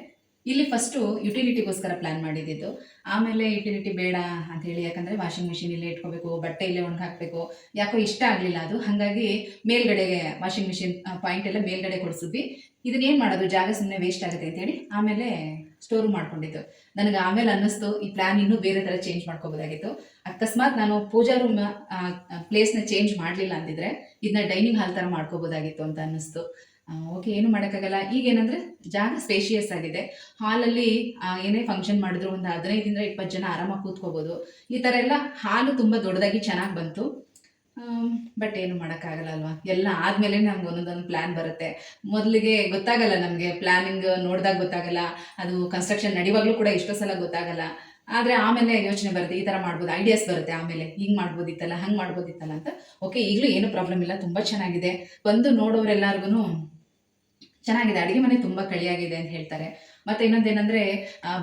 ಇಲ್ಲಿ ಫಸ್ಟು ಯುಟಿಲಿಟಿಗೋಸ್ಕರ ಪ್ಲ್ಯಾನ್ ಮಾಡಿದ್ದು. ಆಮೇಲೆ ಯುಟಿಲಿಟಿ ಬೇಡ ಅಂತ ಹೇಳಿ, ಯಾಕಂದರೆ ವಾಷಿಂಗ್ ಮಿಷಿನ್ ಇಲ್ಲೇ ಇಟ್ಕೋಬೇಕು, ಬಟ್ಟೆ ಇಲ್ಲೇ ಒಣಗಿ ಹಾಕಬೇಕು, ಯಾಕೋ ಇಷ್ಟ ಆಗಲಿಲ್ಲ ಅದು. ಹಾಗಾಗಿ ಮೇಲ್ಗಡೆಗೆ ವಾಷಿಂಗ್ ಮಿಷಿನ್ ಪಾಯಿಂಟ್ ಎಲ್ಲ ಮೇಲ್ಗಡೆ ಕೊಡಿಸಿದ್ವಿ. ಇದನ್ನೇನು ಮಾಡೋದು, ಜಾಗ ಸುಮ್ಮನೆ ವೇಸ್ಟ್ ಆಗುತ್ತೆ ಅಂತೇಳಿ ಆಮೇಲೆ ಸ್ಟೋರ್ ಮಾಡ್ಕೊಂಡಿದ್ದು. ನನಗೆ ಆಮೇಲೆ ಅನ್ನಿಸ್ತು ಈ ಪ್ಲ್ಯಾನ್ ಇನ್ನೂ ಬೇರೆ ಥರ ಚೇಂಜ್ ಮಾಡ್ಕೋಬೋದಾಗಿತ್ತು. ಅಕಸ್ಮಾತ್ ನಾನು ಪೂಜಾ ರೂಮ್ ಪ್ಲೇಸ್ನ ಚೇಂಜ್ ಮಾಡಲಿಲ್ಲ ಅಂತಿದ್ರೆ ಇದನ್ನ ಡೈನಿಂಗ್ ಹಾಲ್ ಥರ ಮಾಡ್ಕೋಬೋದಾಗಿತ್ತು ಅಂತ ಅನ್ನಿಸ್ತು. ಓಕೆ, ಏನು ಮಾಡೋಕ್ಕಾಗಲ್ಲ. ಈಗೇನಂದರೆ ಜಾಗ ಸ್ಪೇಷಿಯಸ್ ಆಗಿದೆ. ಹಾಲಲ್ಲಿ ಏನೇ ಫಂಕ್ಷನ್ ಮಾಡಿದ್ರು ಒಂದು 15-20 ಜನ ಆರಾಮಾಗಿ ಕೂತ್ಕೋಬೋದು. ಈ ಥರ ಎಲ್ಲ ಹಾಲು ತುಂಬ ದೊಡ್ಡದಾಗಿ ಚೆನ್ನಾಗಿ ಬಂತು. ಬಟ್ ಏನು ಮಾಡೋಕ್ಕಾಗಲ್ಲ ಅಲ್ವಾ. ಎಲ್ಲ ಆದಮೇಲೆ ನಮ್ಗೆ ಒಂದೊಂದೊಂದು ಪ್ಲ್ಯಾನ್ ಬರುತ್ತೆ. ಮೊದಲಿಗೆ ಗೊತ್ತಾಗಲ್ಲ, ನಮಗೆ ಪ್ಲ್ಯಾನಿಂಗ್ ನೋಡಿದಾಗ ಗೊತ್ತಾಗಲ್ಲ, ಅದು ಕನ್ಸ್ಟ್ರಕ್ಷನ್ ನಡೆಯುವಾಗಲೂ ಕೂಡ ಎಷ್ಟೋ ಸಲ ಗೊತ್ತಾಗಲ್ಲ. ಆದರೆ ಆಮೇಲೆ ಯೋಚನೆ ಬರುತ್ತೆ, ಈ ಥರ ಮಾಡ್ಬೋದು, ಐಡಿಯಾಸ್ ಬರುತ್ತೆ. ಆಮೇಲೆ ಹಿಂಗೆ ಮಾಡ್ಬೋದಿತ್ತಲ್ಲ, ಹಂಗೆ ಮಾಡ್ಬೋದಿತ್ತಲ್ಲ ಅಂತ. ಓಕೆ, ಈಗಲೂ ಏನೂ ಪ್ರಾಬ್ಲಮ್ ಇಲ್ಲ, ತುಂಬ ಚೆನ್ನಾಗಿದೆ. ಬಂದು ನೋಡೋರೆಲ್ಲರಿಗೂ ಚೆನ್ನಾಗಿದೆ, ಅಡುಗೆ ಮನೆ ತುಂಬ ಕಳಿಯಾಗಿದೆ ಅಂತ ಹೇಳ್ತಾರೆ. ಮತ್ತು ಇನ್ನೊಂದೇನೆಂದರೆ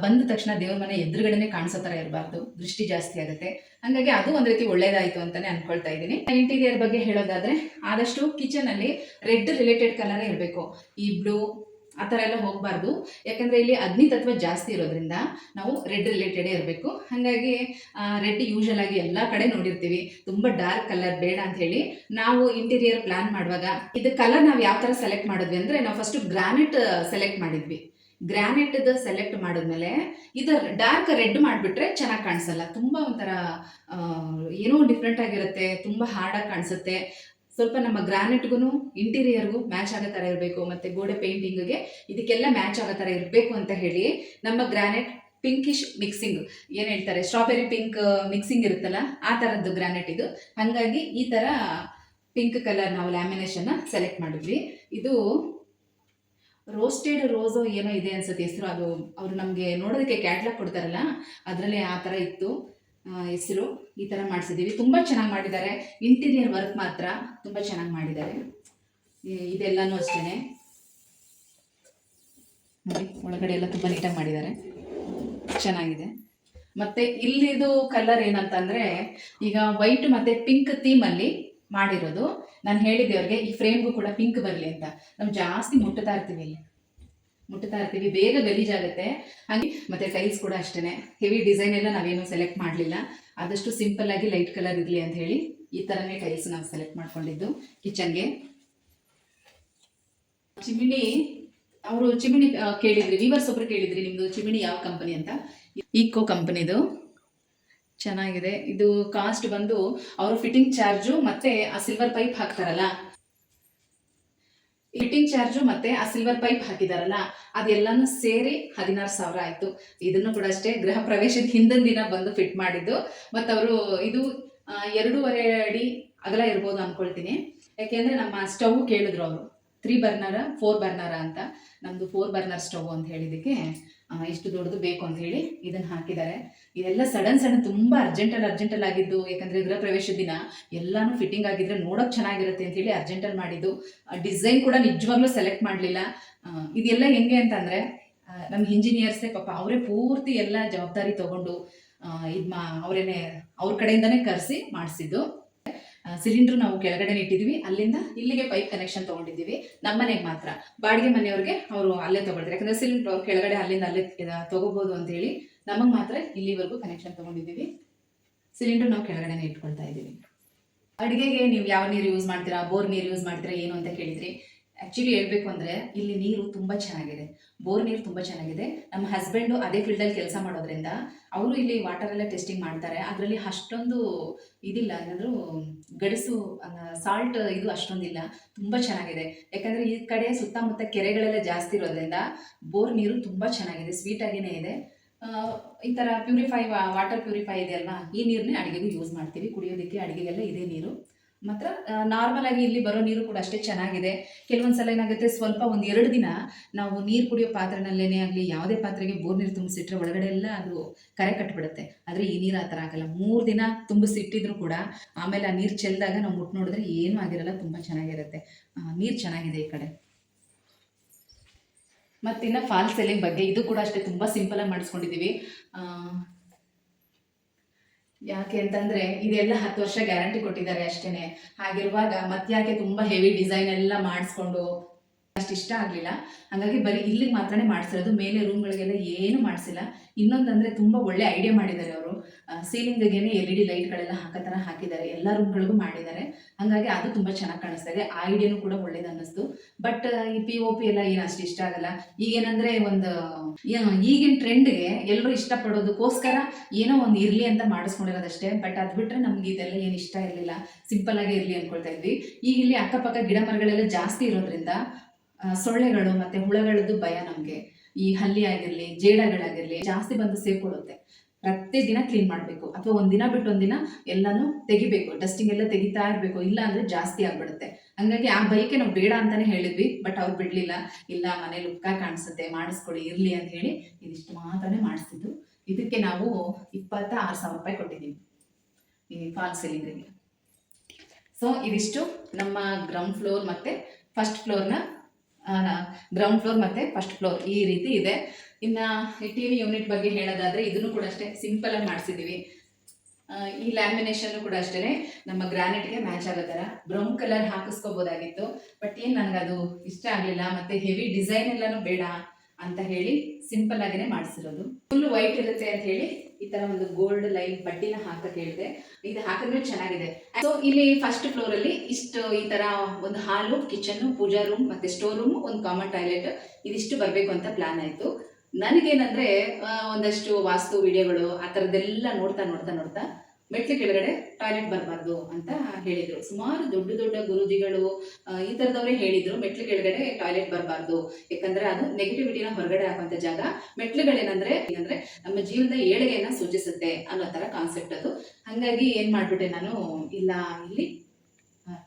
ಬಂದ ತಕ್ಷಣ ದೇವ್ರ ಮನೆ ಎದುರುಗಡೆನೆ ಕಾಣಿಸೋ ಥರ ಇರಬಾರ್ದು, ದೃಷ್ಟಿ ಜಾಸ್ತಿ ಆಗುತ್ತೆ. ಹಾಗಾಗಿ ಅದು ಒಂದು ರೀತಿ ಒಳ್ಳೇದಾಯಿತು ಅಂತಲೇ ಅಂದ್ಕೊಳ್ತಾ ಇದ್ದೀನಿ. ಇಂಟೀರಿಯರ್ ಬಗ್ಗೆ ಹೇಳೋದಾದರೆ ಆದಷ್ಟು ಕಿಚನಲ್ಲಿ ರೆಡ್ ರಿಲೇಟೆಡ್ ಕಲರೇ ಇರಬೇಕು. ಈ ಬ್ಲೂ ಆ ಥರ ಎಲ್ಲ ಹೋಗಬಾರ್ದು. ಯಾಕಂದರೆ ಇಲ್ಲಿ ಅಗ್ನಿ ತತ್ವ ಜಾಸ್ತಿ ಇರೋದ್ರಿಂದ ನಾವು ರೆಡ್ ರಿಲೇಟೆಡೇ ಇರಬೇಕು. ಹಾಗಾಗಿ ರೆಡ್ ಯೂಶಲ್ ಆಗಿ ಎಲ್ಲ ಕಡೆ ನೋಡಿರ್ತೀವಿ. ತುಂಬ ಡಾರ್ಕ್ ಕಲರ್ ಬೇಡ ಅಂತ ಹೇಳಿ ನಾವು ಇಂಟೀರಿಯರ್ ಪ್ಲ್ಯಾನ್ ಮಾಡುವಾಗ ಇದು ಕಲರ್ ನಾವು ಯಾವ ಥರ ಸೆಲೆಕ್ಟ್ ಮಾಡಿದ್ವಿ ಅಂದರೆ, ನಾವು ಫಸ್ಟು ಗ್ರಾನೈಟ್ ಸೆಲೆಕ್ಟ್ ಮಾಡಿದ್ವಿ. ಗ್ರಾನೈಟ್ದು ಸೆಲೆಕ್ಟ್ ಮಾಡಿದ್ಮೇಲೆ ಇದು ಡಾರ್ಕ್ ರೆಡ್ ಮಾಡಿಬಿಟ್ರೆ ಚೆನ್ನಾಗಿ ಕಾಣಿಸಲ್ಲ, ತುಂಬ ಒಂಥರ ಏನೋ ಡಿಫ್ರೆಂಟ್ ಆಗಿರುತ್ತೆ, ತುಂಬ ಹಾರ್ಡಾಗಿ ಕಾಣಿಸುತ್ತೆ. ಸ್ವಲ್ಪ ನಮ್ಮ ಗ್ರಾನೈಟ್ಗೂ ಇಂಟೀರಿಯರ್ಗೂ ಮ್ಯಾಚ್ ಆಗೋ ಥರ ಇರಬೇಕು. ಮತ್ತು ಗೋಡೆ ಪೇಂಟಿಂಗಿಗೆ ಇದಕ್ಕೆಲ್ಲ ಮ್ಯಾಚ್ ಆಗೋ ಥರ ಇರಬೇಕು ಅಂತ ಹೇಳಿ ನಮ್ಮ ಗ್ರಾನೈಟ್ ಪಿಂಕಿಶ್ ಮಿಕ್ಸಿಂಗ್, ಏನು ಹೇಳ್ತಾರೆ ಸ್ಟ್ರಾಬೆರಿ ಪಿಂಕ್ ಮಿಕ್ಸಿಂಗ್ ಇರುತ್ತಲ್ಲ, ಆ ಥರದ್ದು ಗ್ರಾನೈಟ್ ಇದು. ಹಾಗಾಗಿ ಈ ಥರ ಪಿಂಕ್ ಕಲರ್ ನಾವು ಲ್ಯಾಮಿನೇಷನ್ನ ಸೆಲೆಕ್ಟ್ ಮಾಡಿದ್ವಿ. ಇದು ರೋಸ್ಟೆಡ್ ರೋಸೋ ಏನೋ ಇದೆ ಅನ್ಸುತ್ತೆ ಹೆಸರು. ಅದು ಅವರು ನಮಗೆ ನೋಡೋದಕ್ಕೆ ಕ್ಯಾಟ್ಲಾಗ್ ಕೊಡ್ತಾರಲ್ಲ, ಅದರಲ್ಲಿ ಆ ಥರ ಇತ್ತು ಹೆಸರು. ಈ ಥರ ಮಾಡಿಸಿದ್ದೀವಿ, ತುಂಬ ಚೆನ್ನಾಗಿ ಮಾಡಿದ್ದಾರೆ. ಇಂಟೀರಿಯರ್ ವರ್ಕ್ ಮಾತ್ರ ತುಂಬ ಚೆನ್ನಾಗಿ ಮಾಡಿದ್ದಾರೆ. ಇದೆಲ್ಲನೂ ಅಷ್ಟೇ ನೋಡಿ, ಒಳಗಡೆ ಎಲ್ಲ ತುಂಬ ನೀಟಾಗಿ ಮಾಡಿದ್ದಾರೆ, ಚೆನ್ನಾಗಿದೆ. ಮತ್ತು ಇಲ್ಲಿದು ಕಲರ್ ಏನಂತಂದರೆ, ಈಗ ವೈಟ್ ಮತ್ತು ಪಿಂಕ್ ಥೀಮಲ್ಲಿ ಮಾಡಿರೋದು. ನಾನು ಹೇಳಿದ್ದೆ ಅವ್ರಿಗೆ ಈ ಫ್ರೇಮ್ಗೂ ಕೂಡ ಪಿಂಕ್ ಬರಲಿ ಅಂತ. ನಾವು ಜಾಸ್ತಿ ಮುಟ್ತಾ ಇರ್ತೀವಿ, ಬೇಗ ಗಲೀಜಾಗುತ್ತೆ. ಹಾಗೆ ಮತ್ತು ಟೈಲ್ಸ್ ಕೂಡ ಅಷ್ಟೇ ಹೆವಿ ಡಿಸೈನ್ ಎಲ್ಲ ನಾವೇನು ಸೆಲೆಕ್ಟ್ ಮಾಡಲಿಲ್ಲ. ಆದಷ್ಟು ಸಿಂಪಲ್ಲಾಗಿ ಲೈಟ್ ಕಲರ್ ಇರಲಿ ಅಂತ ಹೇಳಿ ಈ ಥರನೇ ಟೈಲ್ಸ್ ನಾವು ಸೆಲೆಕ್ಟ್ ಮಾಡ್ಕೊಂಡಿದ್ದು ಕಿಚನ್ಗೆ. ಚಿಮಿಣಿ ಅವರು ಕೇಳಿದ್ರಿ, ವೀವರ್ಸ್ ಒಬ್ರು ಕೇಳಿದ್ರಿ ನಿಮ್ಮದು ಚಿಮಿಣಿ ಯಾವ ಕಂಪನಿ ಅಂತ. ಈಕೋ ಕಂಪನಿದು ಚೆನ್ನಾಗಿದೆ. ಇದು ಕಾಸ್ಟ್ ಬಂದು ಅವರು ಫಿಟ್ಟಿಂಗ್ ಚಾರ್ಜು ಮತ್ತು ಆ ಸಿಲ್ವರ್ ಪೈಪ್ ಹಾಕ್ತಾರಲ್ಲ, ಫಿಟ್ಟಿಂಗ್ ಚಾರ್ಜು ಮತ್ತು ಆ ಸಿಲ್ವರ್ ಪೈಪ್ ಹಾಕಿದಾರಲ್ಲ, ಅದೆಲ್ಲನೂ ಸೇರಿ 16,000 ಆಯಿತು. ಇದನ್ನು ಕೂಡ ಅಷ್ಟೇ ಗೃಹ ಪ್ರವೇಶದ ಹಿಂದಿನ ದಿನ ಬಂದು ಫಿಟ್ ಮಾಡಿದ್ದು. ಮತ್ತು ಅವರು ಇದು 2.5 ಅಡಿ ಅಗಲ ಇರ್ಬೋದು ಅಂದ್ಕೊಳ್ತೀನಿ. ಯಾಕೆಂದರೆ ನಮ್ಮ ಸ್ಟವ್ ಕೇಳಿದ್ರು ಅವರು 3 ಬರ್ನರ 4 ಬರ್ನರ ಅಂತ. ನಮ್ಮದು 4 ಬರ್ನರ್ ಸ್ಟವ್ ಅಂತ ಹೇಳಿದ್ದಕ್ಕೆ ಇಷ್ಟು ದೊಡ್ಡದು ಬೇಕು ಅಂತ ಹೇಳಿ ಇದನ್ನು ಹಾಕಿದ್ದಾರೆ. ಇದೆಲ್ಲ ಸಡನ್ ತುಂಬ ಅರ್ಜೆಂಟಲ್ಲಿ ಆಗಿದ್ದು. ಯಾಕಂದರೆ ಗೃಹ ಪ್ರವೇಶದ ದಿನ ಎಲ್ಲನೂ ಫಿಟ್ಟಿಂಗ್ ಆಗಿದ್ರೆ ನೋಡೋಕೆ ಚೆನ್ನಾಗಿರುತ್ತೆ ಅಂತ ಹೇಳಿ ಅರ್ಜೆಂಟಲ್ಲಿ ಮಾಡಿದ್ದು. ಡಿಸೈನ್ ಕೂಡ ನಿಜವಾಗ್ಲೂ ಸೆಲೆಕ್ಟ್ ಮಾಡಲಿಲ್ಲ. ಇದೆಲ್ಲ ಹೆಂಗೆ ಅಂತಂದರೆ ನಮ್ಮ ಇಂಜಿನಿಯರ್ಸೇ ಪಾಪ ಅವರೇ ಪೂರ್ತಿ ಎಲ್ಲ ಜವಾಬ್ದಾರಿ ತೊಗೊಂಡು ಅವರೇನೆ ಅವ್ರ ಕಡೆಯಿಂದನೇ ಕರೆಸಿ ಮಾಡಿಸಿದ್ದು. ಸಿಲಿಂಡ್ರು ನಾವು ಕೆಳಗಡೆ ಇಟ್ಟಿದ್ವಿ, ಅಲ್ಲಿಂದ ಇಲ್ಲಿಗೆ ಪೈಪ್ ಕನೆಕ್ಷನ್ ತೊಗೊಂಡಿದ್ದೀವಿ. ನಮ್ಮ ಮನೆಗೆ ಮಾತ್ರ, ಬಾಡಿಗೆ ಮನೆಯವ್ರಿಗೆ ಅವರು ಅಲ್ಲೇ ತೊಗೊಳ್ತಾರೆ. ಯಾಕಂದರೆ ಸಿಲಿಂಡ್ರು ಅವ್ರು ಕೆಳಗಡೆ ಅಲ್ಲಿಂದ ಅಲ್ಲೇ ತೊಗೋಬೋದು ಅಂತೇಳಿ ನಮಗೆ ಮಾತ್ರ ಇಲ್ಲಿವರೆಗೂ ಕನೆಕ್ಷನ್ ತೊಗೊಂಡಿದ್ದೀವಿ. ಸಿಲಿಂಡ್ರು ನಾವು ಕೆಳಗಡೆನೇ ಇಟ್ಕೊಳ್ತಾ ಇದ್ದೀವಿ. ಅಡುಗೆಗೆ ನೀವು ಯಾವ ನೀರು ಯೂಸ್ ಮಾಡ್ತೀರಾ, ಬೋರ್ ನೀರು ಯೂಸ್ ಮಾಡ್ತೀರಾ ಏನು ಅಂತ ಕೇಳಿದ್ರಿ. ಆ್ಯಕ್ಚುಲಿ ಹೇಳಬೇಕು ಅಂದರೆ ಇಲ್ಲಿ ನೀರು ತುಂಬ ಚೆನ್ನಾಗಿದೆ, ಬೋರ್ ನೀರು ತುಂಬ ಚೆನ್ನಾಗಿದೆ. ನಮ್ಮ ಹಸ್ಬೆಂಡು ಅದೇ ಫೀಲ್ಡಲ್ಲಿ ಕೆಲಸ ಮಾಡೋದ್ರಿಂದ ಅವರು ಇಲ್ಲಿ ವಾಟರೆಲ್ಲ ಟೆಸ್ಟಿಂಗ್ ಮಾಡ್ತಾರೆ. ಅದರಲ್ಲಿ ಅಷ್ಟೊಂದು ಇದಿಲ್ಲ, ಏನಾದರೂ ಗಡಸು ಸಾಲ್ಟ್ ಇದು ಅಷ್ಟೊಂದಿಲ್ಲ, ತುಂಬ ಚೆನ್ನಾಗಿದೆ. ಯಾಕಂದರೆ ಈ ಕಡೆ ಸುತ್ತಮುತ್ತ ಕೆರೆಗಳೆಲ್ಲ ಜಾಸ್ತಿ ಇರೋದ್ರಿಂದ ಬೋರ್ ನೀರು ತುಂಬ ಚೆನ್ನಾಗಿದೆ, ಸ್ವೀಟಾಗಿಯೇ ಇದೆ. ಈ ಥರ ವಾಟರ್ ಪ್ಯೂರಿಫೈ ಇದೆ ಅಲ್ವಾ, ಈ ನೀರನ್ನೇ ಅಡುಗೆಗೂ ಯೂಸ್ ಮಾಡ್ತೀವಿ. ಕುಡಿಯೋದಕ್ಕೆ ಅಡುಗೆಗೆಲ್ಲ ಇದೇ ನೀರು. ಮಾತ್ರ ನಾರ್ಮಲ್ ಆಗಿ ಇಲ್ಲಿ ಬರೋ ನೀರು ಕೂಡ ಅಷ್ಟೇ ಚೆನ್ನಾಗಿದೆ. ಕೆಲವೊಂದು ಸಲ ಏನಾಗುತ್ತೆ, ಸ್ವಲ್ಪ ಒಂದು 2 ದಿನ ನಾವು ನೀರು ಕುಡಿಯೋ ಪಾತ್ರೆನಲ್ಲೇನೇ ಆಗಲಿ, ಯಾವುದೇ ಪಾತ್ರೆಗೆ ಬೋರ್ ನೀರು ತುಂಬಿಸಿಟ್ರೆ ಒಳಗಡೆ ಎಲ್ಲ ಅದು ಕರೆ ಕಟ್ಟಿಬಿಡುತ್ತೆ. ಆದರೆ ಈ ನೀರು ಆ ಥರ ಆಗಲ್ಲ. 3 ದಿನ ತುಂಬಿಸಿಟ್ಟಿದ್ರು ಕೂಡ ಆಮೇಲೆ ಆ ನೀರು ಚೆಲ್ಲಿದಾಗ ನಾವು ಮುಟ್ಟು ನೋಡಿದ್ರೆ ಏನೂ ಆಗಿರಲ್ಲ, ತುಂಬ ಚೆನ್ನಾಗಿರುತ್ತೆ. ನೀರು ಚೆನ್ನಾಗಿದೆ ಈ ಕಡೆ. ಮತ್ತಿನ್ನು ಫಾಲ್ ಸೀಲಿಂಗ್ ಬಗ್ಗೆ, ಇದು ಕೂಡ ಅಷ್ಟೇ ತುಂಬ ಸಿಂಪಲಾಗಿ ಮಾಡಿಸ್ಕೊಂಡಿದ್ದೀವಿ. ಯಾಕೆ ಅಂತಂದರೆ ಇದೆಲ್ಲ 10 ವರ್ಷ ಗ್ಯಾರಂಟಿ ಕೊಟ್ಟಿದ್ದಾರೆ ಅಷ್ಟೇ. ಹಾಗಿರುವಾಗ ಮತ್ತ್ಯಾಕೆ ತುಂಬ ಹೆವಿ ಡಿಸೈನ್ ಎಲ್ಲ ಮಾಡಿಸ್ಕೊಂಡು ಅಷ್ಟು ಇಷ್ಟ ಆಗಲಿಲ್ಲ. ಹಾಗಾಗಿ ಬರೀ ಇಲ್ಲಿಗೆ ಮಾತ್ರನೇ ಮಾಡಿಸಿರೋದು, ಮೇಲೆ ರೂಮ್ಗಳಿಗೆಲ್ಲ ಏನು ಮಾಡಿಸಿಲ್ಲ. ಇನ್ನೊಂದಂದರೆ ತುಂಬ ಒಳ್ಳೆ ಐಡಿಯಾ ಮಾಡಿದ್ದಾರೆ ಅವರು. ಸೀಲಿಂಗಿಗೇನೆ LED ಲೈಟ್ಗಳೆಲ್ಲ ಹಾಕೋ ಥರ ಹಾಕಿದ್ದಾರೆ, ಎಲ್ಲ ರೂಮ್ಗಳಿಗೂ ಮಾಡಿದ್ದಾರೆ. ಹಾಗಾಗಿ ಅದು ತುಂಬ ಚೆನ್ನಾಗಿ ಕಾಣಿಸ್ತಾ ಇದೆ. ಆ ಐಡಿಯಾನು ಕೂಡ ಒಳ್ಳೇದು ಅನ್ನಿಸ್ತು. ಬಟ್ ಈ POP ಎಲ್ಲ ಏನು ಅಷ್ಟು ಇಷ್ಟ ಆಗಲ್ಲ. ಈಗೇನಂದರೆ ಈಗಿನ ಟ್ರೆಂಡ್ಗೆ ಎಲ್ಲರೂ ಇಷ್ಟಪಡೋದಕ್ಕೋಸ್ಕರ ಏನೋ ಒಂದು ಇರಲಿ ಅಂತ ಮಾಡಿಸ್ಕೊಂಡಿರೋದಷ್ಟೇ. ಬಟ್ ಅದು ಬಿಟ್ಟರೆ ನಮ್ಗೆ ಇದೆಲ್ಲ ಏನು ಇಷ್ಟ ಇರಲಿಲ್ಲ, ಸಿಂಪಲ್ಲಾಗೇ ಇರಲಿ ಅಂದ್ಕೊಳ್ತಾ ಇದ್ವಿ. ಈಗ ಇಲ್ಲಿ ಅಕ್ಕಪಕ್ಕ ಗಿಡ ಮರಗಳೆಲ್ಲ ಜಾಸ್ತಿ ಇರೋದ್ರಿಂದ ಸೊಳ್ಳೆಗಳು ಮತ್ತು ಹುಳಗಳದ್ದು ಭಯ ನಮಗೆ. ಈ ಹಲ್ಲಿ ಆಗಿರಲಿ, ಜೇಡಗಳಾಗಿರಲಿ ಜಾಸ್ತಿ ಬಂದು ಸೇರ್ಕೊಳ್ಳುತ್ತೆ. ಪ್ರತಿದಿನ ಕ್ಲೀನ್ ಮಾಡಬೇಕು, ಅಥವಾ ಒಂದಿನ ಬಿಟ್ಟು ಒಂದಿನ ಎಲ್ಲನೂ ತೆಗಿಬೇಕು, ಡಸ್ಟಿಂಗ್ ಎಲ್ಲ ತೆಗಿತಾ ಇರಬೇಕು, ಇಲ್ಲ ಅಂದರೆ ಜಾಸ್ತಿ ಆಗಿಬಿಡುತ್ತೆ. ಹಂಗಾಗಿ ಆ ಬೈಕೆ ನಾವು ಬೇಡ ಅಂತಲೇ ಹೇಳಿದ್ವಿ. ಬಟ್ ಅವ್ರು ಬಿಡಲಿಲ್ಲ. ಇಲ್ಲ, ಮನೇಲಿ ಉಕ್ಕ ಕಾಣಿಸುತ್ತೆ, ಮಾಡಿಸ್ಕೊಡಿ, ಇರಲಿ ಅಂತ ಹೇಳಿ ಇದಿಷ್ಟು ಮಾತ್ರನೇ ಮಾಡಿಸ್ತಿದ್ದು. ಇದಕ್ಕೆ ನಾವು 26,000 ರೂಪಾಯಿ ಕೊಟ್ಟಿದ್ದೀವಿ ಈ ಫಾಲ್ ಸೀಲಿಂಗಿಗೆ. ಸೊ ಇದಿಷ್ಟು ನಮ್ಮ ಗ್ರೌಂಡ್ ಫ್ಲೋರ್ ಮತ್ತು ಫಸ್ಟ್ ಫ್ಲೋರ್ನ ಗ್ರೌಂಡ್ ಫ್ಲೋರ್ ಮತ್ತು ಫಸ್ಟ್ ಫ್ಲೋರ್ ಈ ರೀತಿ ಇದೆ. ಇನ್ನು ಈ TV ಯೂನಿಟ್ ಬಗ್ಗೆ ಹೇಳೋದಾದರೆ ಇದನ್ನು ಕೂಡ ಅಷ್ಟೇ ಸಿಂಪಲಾಗಿ ಮಾಡಿಸಿದ್ದೀವಿ. ಈ ಲ್ಯಾಮಿನೇಷನ್ನು ಕೂಡ ಅಷ್ಟೇ ನಮ್ಮ ಗ್ರಾನೈಟ್ಗೆ ಮ್ಯಾಚ್ ಆಗೋ ಥರ ಬ್ರೌನ್ ಕಲರ್ ಹಾಕಿಸ್ಕೋಬೋದಾಗಿತ್ತು. ಬಟ್ ಏನು ನನಗದು ಇಷ್ಟ ಆಗಲಿಲ್ಲ, ಮತ್ತು ಹೆವಿ ಡಿಸೈನ್ ಎಲ್ಲನೂ ಬೇಡ ಅಂತ ಹೇಳಿ ಸಿಂಪಲ್ ಆಗಿನೇ ಮಾಡಿಸಿರೋದು. ಫುಲ್ ವೈಟ್ ಇರುತ್ತೆ ಅಂತ ಹೇಳಿ ಈ ತರ ಒಂದು ಗೋಲ್ಡ್ ಲೈನ್ ಬಡ್ಡಿನ ಹಾಕಕ್ಕೆ ಹೇಳಿದೆ. ಇದು ಹಾಕಿದ್ರೆ ಚೆನ್ನಾಗಿದೆ. ಸೊ ಇಲ್ಲಿ ಫಸ್ಟ್ ಫ್ಲೋರ್ ಅಲ್ಲಿ ಇಷ್ಟು ಈ ತರ ಒಂದು ಹಾಲು, ಕಿಚನ್, ಪೂಜಾ ರೂಮ್ ಮತ್ತೆ ಸ್ಟೋರ್ ರೂಮ್, ಒಂದು ಕಾಮನ್ ಟಾಯ್ಲೆಟ್ ಇದಿಷ್ಟು ಬರಬೇಕು ಅಂತ ಪ್ಲಾನ್ ಆಯ್ತು. ನನಗೇನಂದ್ರೆ ಒಂದಷ್ಟು ವಾಸ್ತು ವಿಡಿಯೋಗಳು ಆ ಥರದ್ದೆಲ್ಲ ನೋಡ್ತಾ ಮೆಟ್ಲು ಕೆಳಗಡೆ ಟಾಯ್ಲೆಟ್ ಬರಬಾರ್ದು ಅಂತ ಹೇಳಿದ್ರು. ಸುಮಾರು ದೊಡ್ಡ ದೊಡ್ಡ ಗುರೂಜಿಗಳು ಈ ಥರದವರೇ ಹೇಳಿದ್ರು, ಮೆಟ್ಲು ಕೆಳಗಡೆ ಟಾಯ್ಲೆಟ್ ಬರಬಾರ್ದು, ಯಾಕಂದ್ರೆ ಅದು ನೆಗೆಟಿವಿಟಿನ ಹೊರಗಡೆ ಹಾಕುವಂಥ ಜಾಗ. ಮೆಟ್ಲುಗಳೇನಂದ್ರೆ ನಮ್ಮ ಜೀವನದ ಏಳಿಗೆಯನ್ನ ಸೂಚಿಸುತ್ತೆ ಅನ್ನೋ ಥರ ಕಾನ್ಸೆಪ್ಟ್ ಅದು. ಹಾಗಾಗಿ ಏನು ಮಾಡಿಬಿಟ್ಟೆ ನಾನು, ಇಲ್ಲ ಇಲ್ಲಿ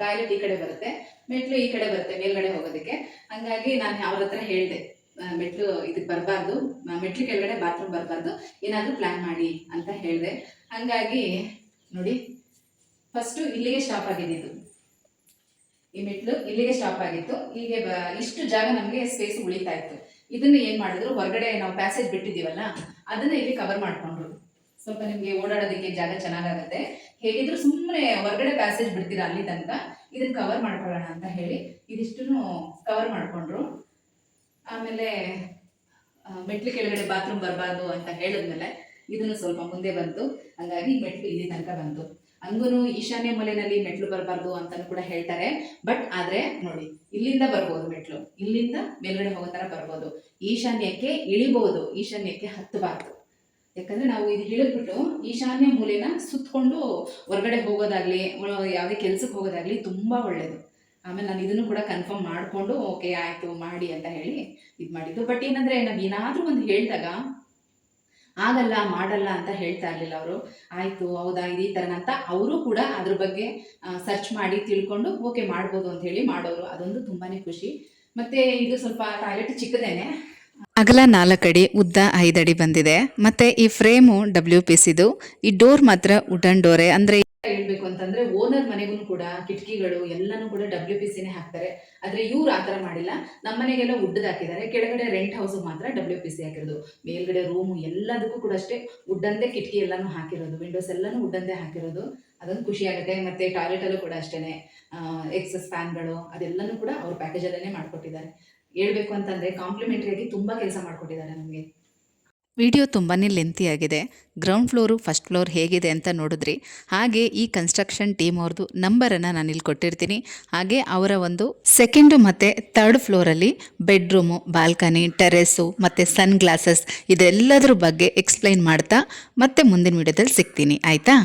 ಟಾಯ್ಲೆಟ್ ಈ ಕಡೆ ಬರುತ್ತೆ, ಮೆಟ್ಲು ಈ ಕಡೆ ಬರುತ್ತೆ ಮೇಲ್ಗಡೆ ಹೋಗೋದಕ್ಕೆ. ಹಾಗಾಗಿ ನಾನು ಅವ್ರ ಹತ್ರ ಹೇಳಿದೆ, ಮೆಟ್ಲು ಇದಕ್ಕೆ ಬರಬಾರ್ದು, ಮೆಟ್ಲು ಕೆಳಗಡೆ ಬಾತ್ರೂಮ್ ಬರಬಾರ್ದು, ಏನಾದರೂ ಪ್ಲಾನ್ ಮಾಡಿ ಅಂತ ಹೇಳಿದೆ. ಹಾಗಾಗಿ ನೋಡಿ, ಫಸ್ಟು ಇಲ್ಲಿಗೆ ಸ್ಟಾಪ್ ಆಗಿದ್ದು, ಈ ಮೆಟ್ಲು ಇಲ್ಲಿಗೆ ಸ್ಟಾಪ್ ಆಗಿತ್ತು. ಹೀಗೆ ಇಷ್ಟು ಜಾಗ ನಮಗೆ ಸ್ಪೇಸ್ ಉಳಿತಾ ಇತ್ತು. ಇದನ್ನು ಏನು ಮಾಡಿದ್ರು, ಹೊರಗಡೆ ನಾವು ಪ್ಯಾಸೇಜ್ ಬಿಟ್ಟಿದ್ದೀವಲ್ಲ ಅದನ್ನ ಇಲ್ಲಿ ಕವರ್ ಮಾಡ್ಕೊಂಡ್ರು. ಸ್ವಲ್ಪ ನಿಮಗೆ ಓಡಾಡೋದಕ್ಕೆ ಜಾಗ ಚೆನ್ನಾಗಾಗತ್ತೆ, ಹೇಗಿದ್ರು ಸುಮ್ಮನೆ ಹೊರಗಡೆ ಪ್ಯಾಸೇಜ್ ಬಿಡ್ತೀರಾ ಅಲ್ಲಿ ತನಕ, ಇದನ್ನ ಕವರ್ ಮಾಡ್ಕೊಳ್ಳೋಣ ಅಂತ ಹೇಳಿ ಇದಿಷ್ಟು ಕವರ್ ಮಾಡ್ಕೊಂಡ್ರು. ಆಮೇಲೆ ಮೆಟ್ಲು ಕೆಳಗಡೆ ಬಾತ್ರೂಮ್ ಬರಬಾರ್ದು ಅಂತ ಹೇಳಿದ್ಮೇಲೆ ಇದನ್ನು ಸ್ವಲ್ಪ ಮುಂದೆ ಬಂತು. ಹಾಗಾಗಿ ಮೆಟ್ಲು ಇಲ್ಲಿ ತನಕ ಬಂತು. ಹಂಗೂ ಈಶಾನ್ಯ ಮೂಲೆಯಲ್ಲಿ ಮೆಟ್ಲು ಬರಬಾರ್ದು ಅಂತಲೂ ಕೂಡ ಹೇಳ್ತಾರೆ. ಬಟ್ ಆದರೆ ನೋಡಿ, ಇಲ್ಲಿಂದ ಬರ್ಬೋದು ಮೆಟ್ಲು, ಇಲ್ಲಿಂದ ಮೇಲ್ಗಡೆ ಹೋಗೋ ಥರ ಬರ್ಬೋದು. ಈಶಾನ್ಯಕ್ಕೆ ಇಳಿಬೋದು, ಈಶಾನ್ಯಕ್ಕೆ ಹತ್ತಬಾರ್ದು. ಯಾಕಂದರೆ ನಾವು ಇದು ಇಳಿದ್ಬಿಟ್ಟು ಈಶಾನ್ಯ ಮೂಲೆನ ಸುತ್ತಕೊಂಡು ಹೊರಗಡೆ ಹೋಗೋದಾಗಲಿ, ಯಾವುದೇ ಕೆಲಸಕ್ಕೆ ಹೋಗೋದಾಗಲಿ ತುಂಬ ಒಳ್ಳೆಯದು. ಆಮೇಲೆ ನಾನು ಇದನ್ನು ಕೂಡ ಕನ್ಫರ್ಮ್ ಮಾಡಿಕೊಂಡು ಓಕೆ ಆಯಿತು ಮಾಡಿ ಅಂತ ಹೇಳಿ ಇದು ಮಾಡಿದ್ದು. ಬಟ್ ಏನಂದರೆ ನಾವು ಏನಾದರೂ ಒಂದು ಹೇಳಿದಾಗ ಆಗಲ್ಲ ಮಾಡಲ್ಲ ಅಂತ ಹೇಳ್ತಾ ಇರಲಿಲ್ಲ ಅವರು. ಆಯಿತು ಹೌದಾ ಇದು ಈ ಥರನ ಅಂತ ಅವರು ಕೂಡ ಅದ್ರ ಬಗ್ಗೆ ಸರ್ಚ್ ಮಾಡಿ ತಿಳ್ಕೊಂಡು ಓಕೆ ಮಾಡ್ಬೋದು ಅಂತ ಹೇಳಿ ಮಾಡೋರು. ಅದೊಂದು ತುಂಬಾ ಖುಷಿ. ಮತ್ತು ಇದು ಸ್ವಲ್ಪ ಟಾಯ್ಲೆಟ್ ಚಿಕ್ಕದೇನೆ, ಅಗಲ 4 ಅಡಿ, ಉದ್ದ 5 ಅಡಿ ಬಂದಿದೆ. ಮತ್ತು ಈ ಫ್ರೇಮು WPCದು, ಈ ಡೋರ್ ಮಾತ್ರ ವುಡನ್ ಡೋರೆ. ಅಂದರೆ ಹೇಳ್ಬೇಕು ಅಂತಂದ್ರೆ ಓನರ್ ಮನೆಗೂ ಕೂಡ ಕಿಟಕಿಗಳು ಎಲ್ಲನೂ ಕೂಡ WPCನೇ ಹಾಕ್ತಾರೆ. ಆದ್ರೆ ಇವ್ರು ಆ ಥರ ಮಾಡಿಲ್ಲ. ನಮ್ಮ ಮನೆಗೆಲ್ಲ ವುಡ್ದು ಹಾಕಿದ್ದಾರೆ, ಕೆಳಗಡೆ ರೆಂಟ್ ಹೌಸ್ ಮಾತ್ರ WPC ಹಾಕಿರೋದು. ಮೇಲ್ಗಡೆ ರೂಮು ಎಲ್ಲದಕ್ಕೂ ಕೂಡ ಅಷ್ಟೇ ವುಡ್ಡಂದೇ ಕಿಟಕಿ ಎಲ್ಲನೂ ಹಾಕಿರೋದು, ವಿಂಡೋಸ್ ಎಲ್ಲನೂ ವುಡ್ಡಂದೇ ಹಾಕಿರೋದು. ಅದೊಂದು ಖುಷಿ ಆಗುತ್ತೆ. ಮತ್ತೆ ಟಾಯ್ಲೆಟಲ್ಲೂ ಕೂಡ ಅಷ್ಟೇ ಎಕ್ಸಸ್ ಫ್ಯಾನ್ಗಳು ಅದೆಲ್ಲನೂ ಕೂಡ ಅವ್ರ ಪ್ಯಾಕೇಜಲ್ಲೇ ಮಾಡಿಕೊಟ್ಟಿದ್ದಾರೆ. ಹೇಳ್ಬೇಕು ಅಂತಂದ್ರೆ ಕಾಂಪ್ಲಿಮೆಂಟ್ರಿಯಾಗಿ ತುಂಬಾ ಕೆಲಸ ಮಾಡಿಕೊಟ್ಟಿದ್ದಾರೆ ನಮಗೆ. ವಿಡಿಯೋ ತುಂಬಾ ಲೆಂತಿಯಾಗಿದೆ. ಗ್ರೌಂಡ್ ಫ್ಲೋರು ಫಸ್ಟ್ ಫ್ಲೋರ್ ಹೇಗಿದೆ ಅಂತ ನೋಡಿದ್ರಿ. ಹಾಗೆ ಈ ಕನ್ಸ್ಟ್ರಕ್ಷನ್ ಟೀಮ್ ಅವ್ರದ್ದು ನಂಬರನ್ನು ನಾನು ಇಲ್ಲಿ ಕೊಟ್ಟಿರ್ತೀನಿ. ಹಾಗೆ ಅವರ ಒಂದು ಸೆಕೆಂಡು ಮತ್ತು ಥರ್ಡ್ ಫ್ಲೋರಲ್ಲಿ ಬೆಡ್ರೂಮು, ಬಾಲ್ಕನಿ, ಟೆರೆಸ್ಸು ಮತ್ತು ಸನ್ ಗ್ಲಾಸಸ್ ಇದೆಲ್ಲದ್ರ ಬಗ್ಗೆ ಎಕ್ಸ್ಪ್ಲೈನ್ ಮಾಡ್ತಾ ಮತ್ತೆ ಮುಂದಿನ ವಿಡಿಯೋದಲ್ಲಿ ಸಿಗ್ತೀನಿ, ಆಯಿತಾ?